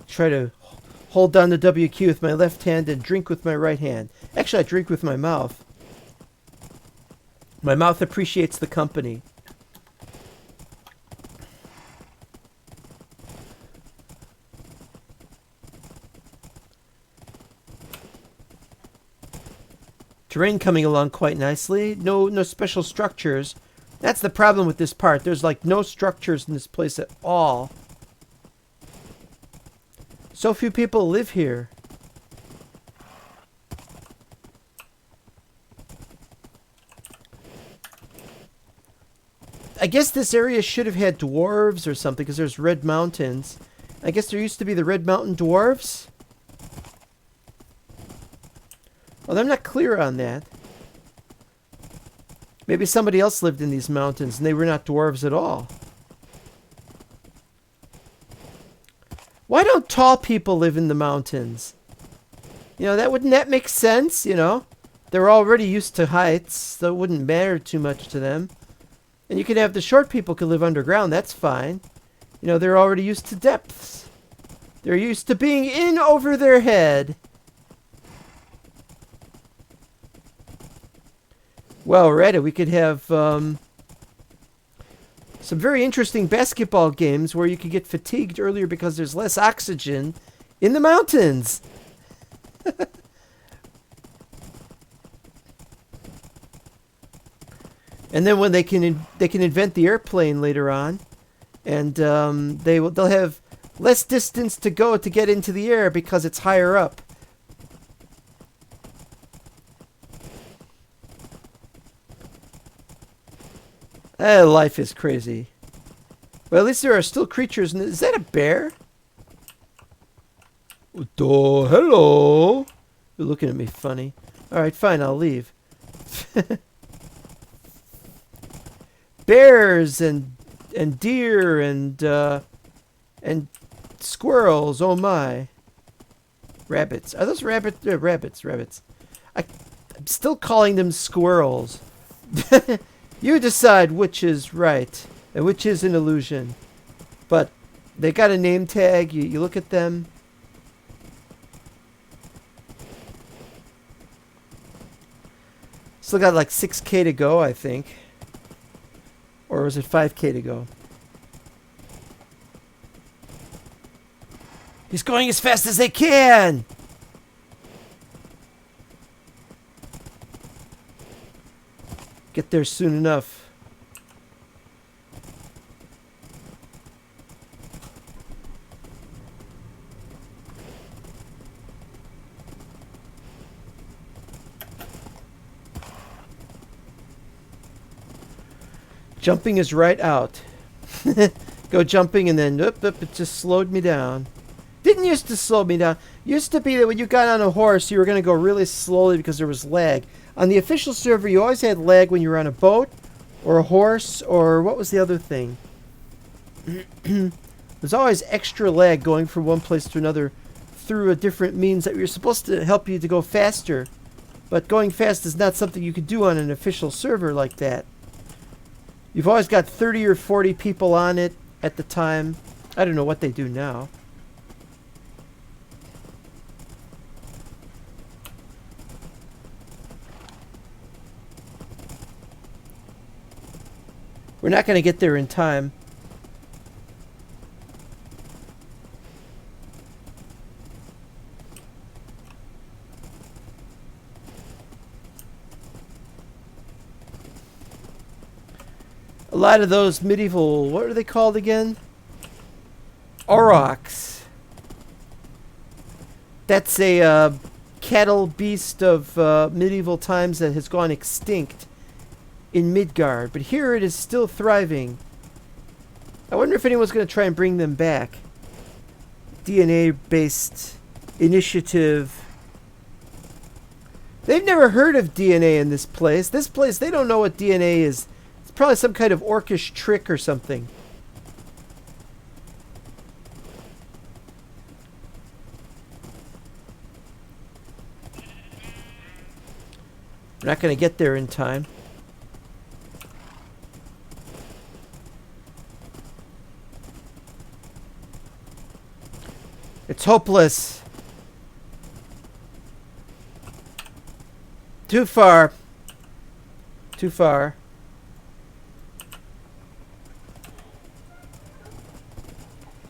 A: Try to hold down the W key with my left hand and drink with my right hand. Actually, I drink with my mouth. My mouth appreciates the company. Terrain coming along quite nicely. No special structures. That's the problem with this part. There's like no structures in this place at all. So few people live here. I guess this area should have had dwarves or something because there's red mountains. I guess there used to be the Red Mountain dwarves. Well, I'm not clear on that. Maybe somebody else lived in these mountains and they were not dwarves at all. Why don't tall people live in the mountains? You know, wouldn't that make sense, you know? They're already used to heights, so it wouldn't matter too much to them. And you could have the short people could live underground, that's fine. You know, they're already used to depths. They're used to being in over their head. Well, Reddit, we could have some very interesting basketball games where you could get fatigued earlier because there's less oxygen in the mountains. And then when they can invent the airplane later on, and they'll have less distance to go to get into the air because it's higher up. Life is crazy. Well, at least there are still creatures. Is that a bear? Oh, hello. You're looking at me funny. All right, fine. I'll leave. Bears and deer and squirrels. Oh my. Rabbits. Are those rabbits? Rabbits. I'm still calling them squirrels. You decide which is right and which is an illusion. But they got a name tag. You look at them. Still got like 6K to go, I think. Or was it 5K to go? He's going as fast as they can! Get there soon enough. Jumping is right out. Go jumping and then it just slowed me down. Didn't used to slow me down. Used to be that when you got on a horse, you were going to go really slowly because there was lag. On the official server, you always had lag when you were on a boat or a horse, or what was the other thing? There's always extra lag going from one place to another through a different means that you're supposed to help you to go faster. But going fast is not something you could do on an official server like that. You've always got 30 or 40 people on it at the time. I don't know what they do now. We're not going to get there in time. A lot of those medieval, what are they called again? Aurochs. That's a cattle beast of medieval times that has gone extinct in Midgard, but here it is still thriving. I wonder if anyone's going to try and bring them back. DNA-based initiative. They've never heard of DNA in this place. This place, they don't know what DNA is. It's probably some kind of orcish trick or something. We're not going to get there in time. It's hopeless. Too far. Too far.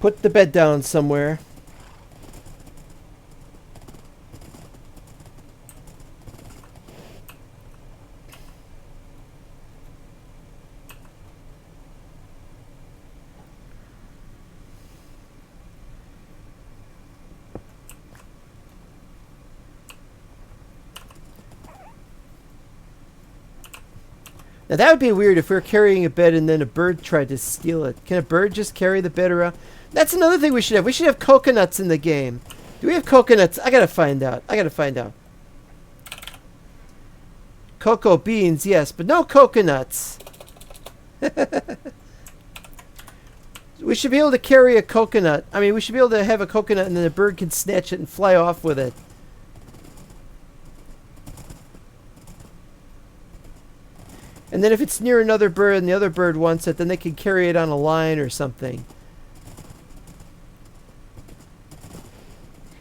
A: Put the bed down somewhere. Now that would be weird if we were carrying a bed and then a bird tried to steal it. Can a bird just carry the bed around? That's another thing we should have. We should have coconuts in the game. Do we have coconuts? I gotta find out. I gotta find out. Cocoa beans, yes, but no coconuts. We should be able to carry a coconut. I mean, we should be able to have a coconut and then a bird can snatch it and fly off with it. And then if it's near another bird and the other bird wants it, then they can carry it on a line or something.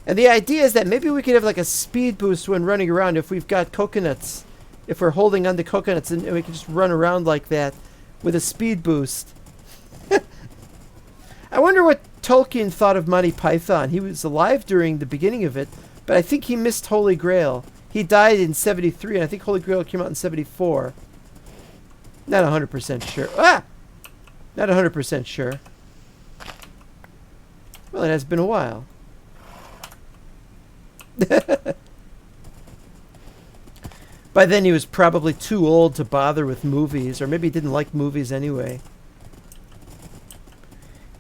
A: And the idea is that maybe we could have like a speed boost when running around if we've got coconuts. If we're holding on to coconuts and we can just run around like that with a speed boost. I wonder what Tolkien thought of Monty Python. He was alive during the beginning of it, but I think he missed Holy Grail. He died in 73 and I think Holy Grail came out in 74. Not 100% sure. Ah! Not 100% sure. Well, it has been a while. By then he was probably too old to bother with movies, or maybe he didn't like movies anyway.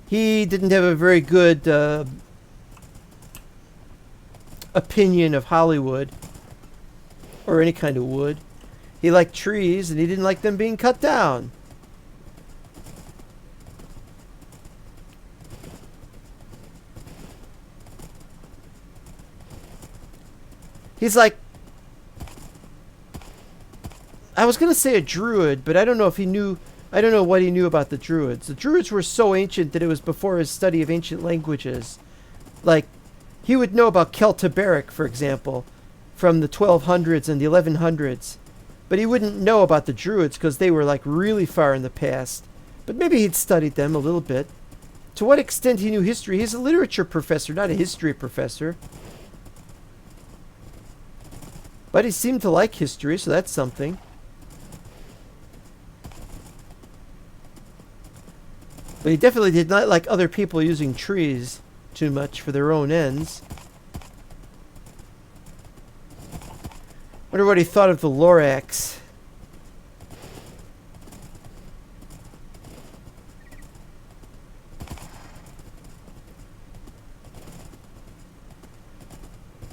A: He didn't have a very good opinion of Hollywood, or any kind of wood. He liked trees, and he didn't like them being cut down. He's like, I was going to say a druid, but I don't know if he knew, I don't know what he knew about the druids. The druids were so ancient that it was before his study of ancient languages. Like, he would know about Celtiberic, for example, from the 1200s and the 1100s. But he wouldn't know about the druids because they were like really far in the past. But maybe he'd studied them a little bit. To what extent he knew history? He's a literature professor, not a history professor. But he seemed to like history, so that's something. But he definitely did not like other people using trees too much for their own ends. Wonder what he thought of the Lorax.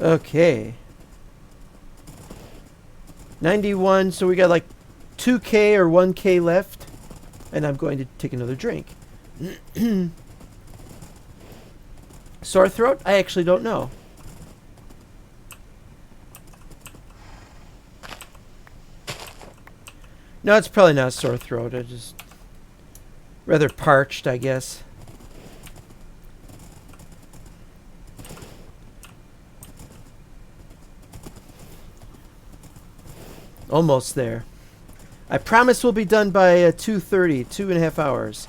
A: Okay. 91, so we got like 2K or 1K left. And I'm going to take another drink. Sore throat? I actually don't know. No, it's probably not sore throat. I just rather parched, I guess. Almost there. I promise we'll be done by 2:30, 2.5 hours.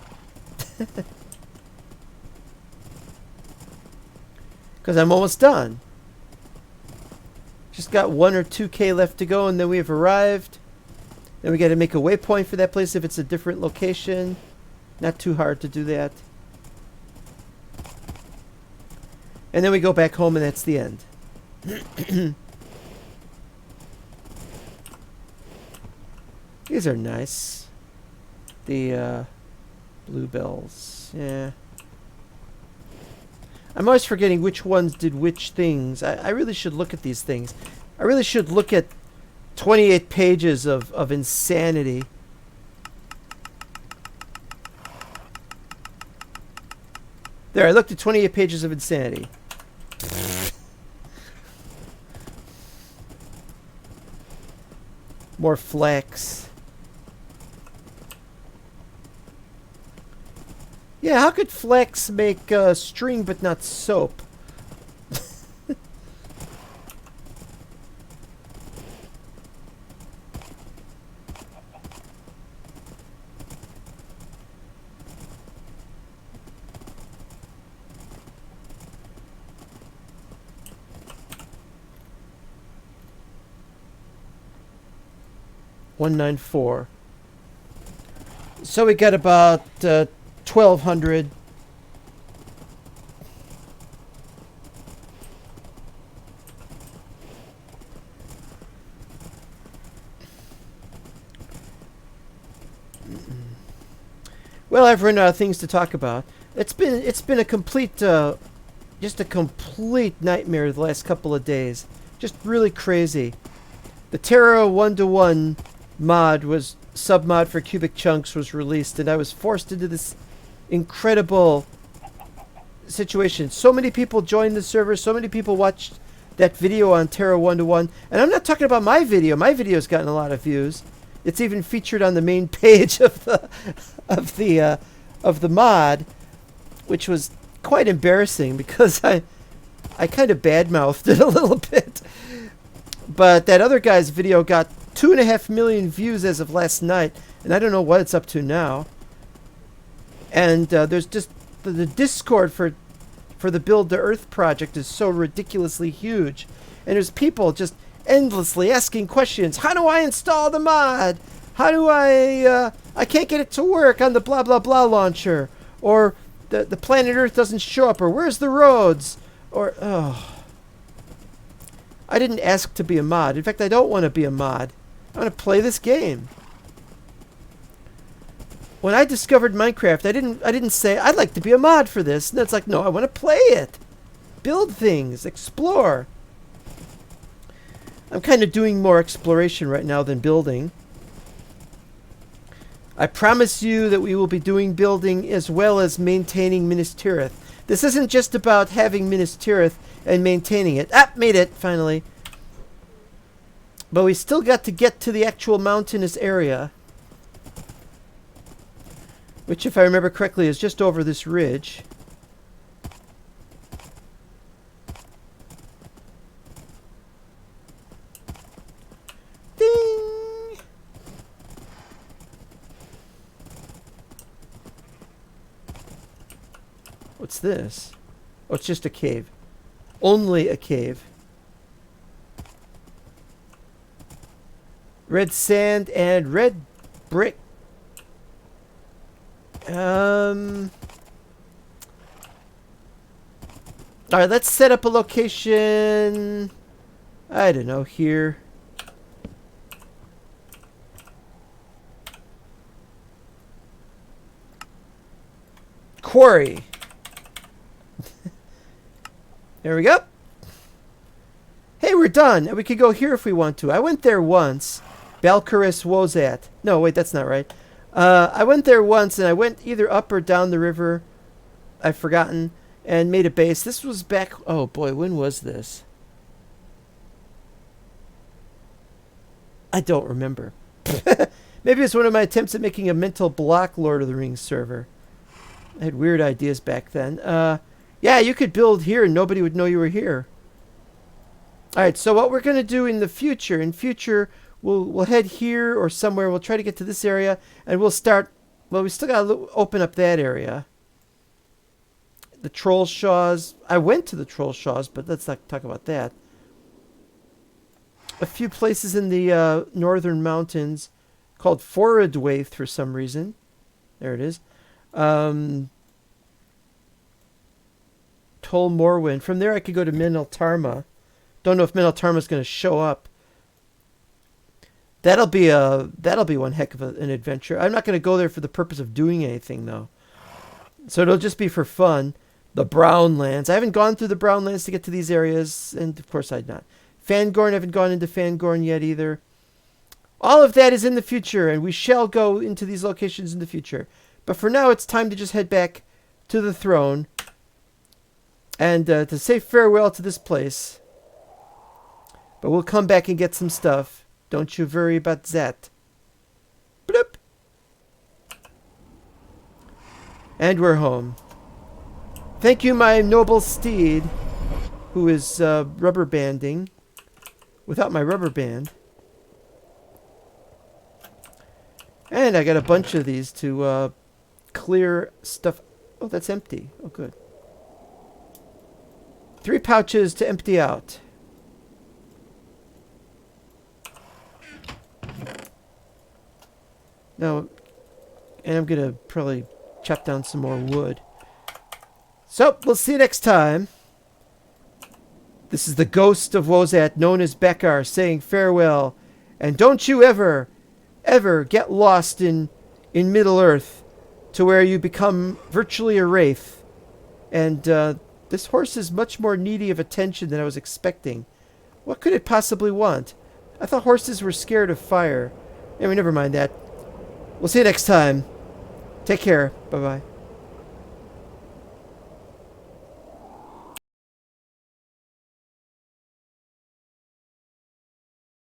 A: Because I'm almost done. Just got 1 or 2K left to go, and then we have arrived. Then we got to make a waypoint for that place if it's a different location. Not too hard to do that. And then we go back home, and that's the end. These are nice. The bluebells. Yeah. I'm always forgetting which ones did which things. I really should look at these things. I really should look at 28 pages of insanity. There, I looked at 28 pages of insanity. More flex. Yeah, how could flex make string but not soap? $194. So we got about 1,200. Well, I've run out of things to talk about. It's been a complete just a complete nightmare the last couple of days. Just really crazy. The Terra 1-to-1 mod was submod for Cubic Chunks was released, and I was forced into this incredible situation. So many people joined the server, so many people watched that video on Terra 1-to-1, and I'm not talking about my video. My video's gotten a lot of views. It's even featured on the main page of the mod, which was quite embarrassing because I kind of badmouthed it a little bit. But that other guy's video got 2.5 million views as of last night, and I don't know what it's up to now. And there's just the Discord for the Build the Earth project is so ridiculously huge, and there's people just endlessly asking questions. How do I install the mod? How do I can't get it to work on the blah blah blah launcher, or the planet Earth doesn't show up, or where's the roads, or I didn't ask to be a mod. In fact, I don't want to be a mod. I want to play this game. When I discovered Minecraft, I didn't say I'd like to be a mod for this. And it's like, no, I want to play it. Build things, explore. I'm kind of doing more exploration right now than building. I promise you that we will be doing building as well as maintaining Minas Tirith. This isn't just about having Minas Tirith and maintaining it. Ah, made it, finally. But we still got to get to the actual mountainous area, which, if I remember correctly, is just over this ridge. Ding! What's this? Oh, it's just a cave. Only a cave. Red sand and red brick. Alright, let's set up a location. I don't know, here. Quarry. There we go. done. And we could go here if we want to. I went there once. Balcarres Wozat. No, wait, that's not right. I went there once, and I went either up or down the river. I've forgotten. And made a base. This was back... Oh, boy, when was this? I don't remember. Maybe it's one of my attempts at making a mental block Lord of the Rings server. I had weird ideas back then. Yeah, you could build here and nobody would know you were here. Alright, so what we're going to do in the future... We'll head here or somewhere. We'll try to get to this area. And we'll start... Well, we still got to open up that area. The Trollshaws. I went to the Trollshaws, but let's not talk about that. A few places in the northern mountains called Forodwaith for some reason. There it is. Tol Morwen. From there I could go to Minaltarma. Don't know if Minaltarma is going to show up. That'll be one heck of an adventure. I'm not going to go there for the purpose of doing anything though. So it'll just be for fun. The Brownlands. I haven't gone through the Brownlands to get to these areas, and of course I'd not. Fangorn, I haven't gone into Fangorn yet either. All of that is in the future, and we shall go into these locations in the future. But for now, it's time to just head back to the throne and to say farewell to this place. But we'll come back and get some stuff. Don't you worry about that. Bloop. And we're home. Thank you, my noble steed, who is rubber banding without my rubber band. And I got a bunch of these to clear stuff. Oh, that's empty. Oh, good. 3 pouches to empty out. Now, and I'm going to probably chop down some more wood. So, we'll see you next time. This is the ghost of Wozat, known as Bekkar, saying farewell. And don't you ever get lost in Middle-earth to where you become virtually a wraith. And this horse is much more needy of attention than I was expecting. What could it possibly want? I thought horses were scared of fire. Anyway, never mind that. We'll see you next time. Take care. Bye-bye.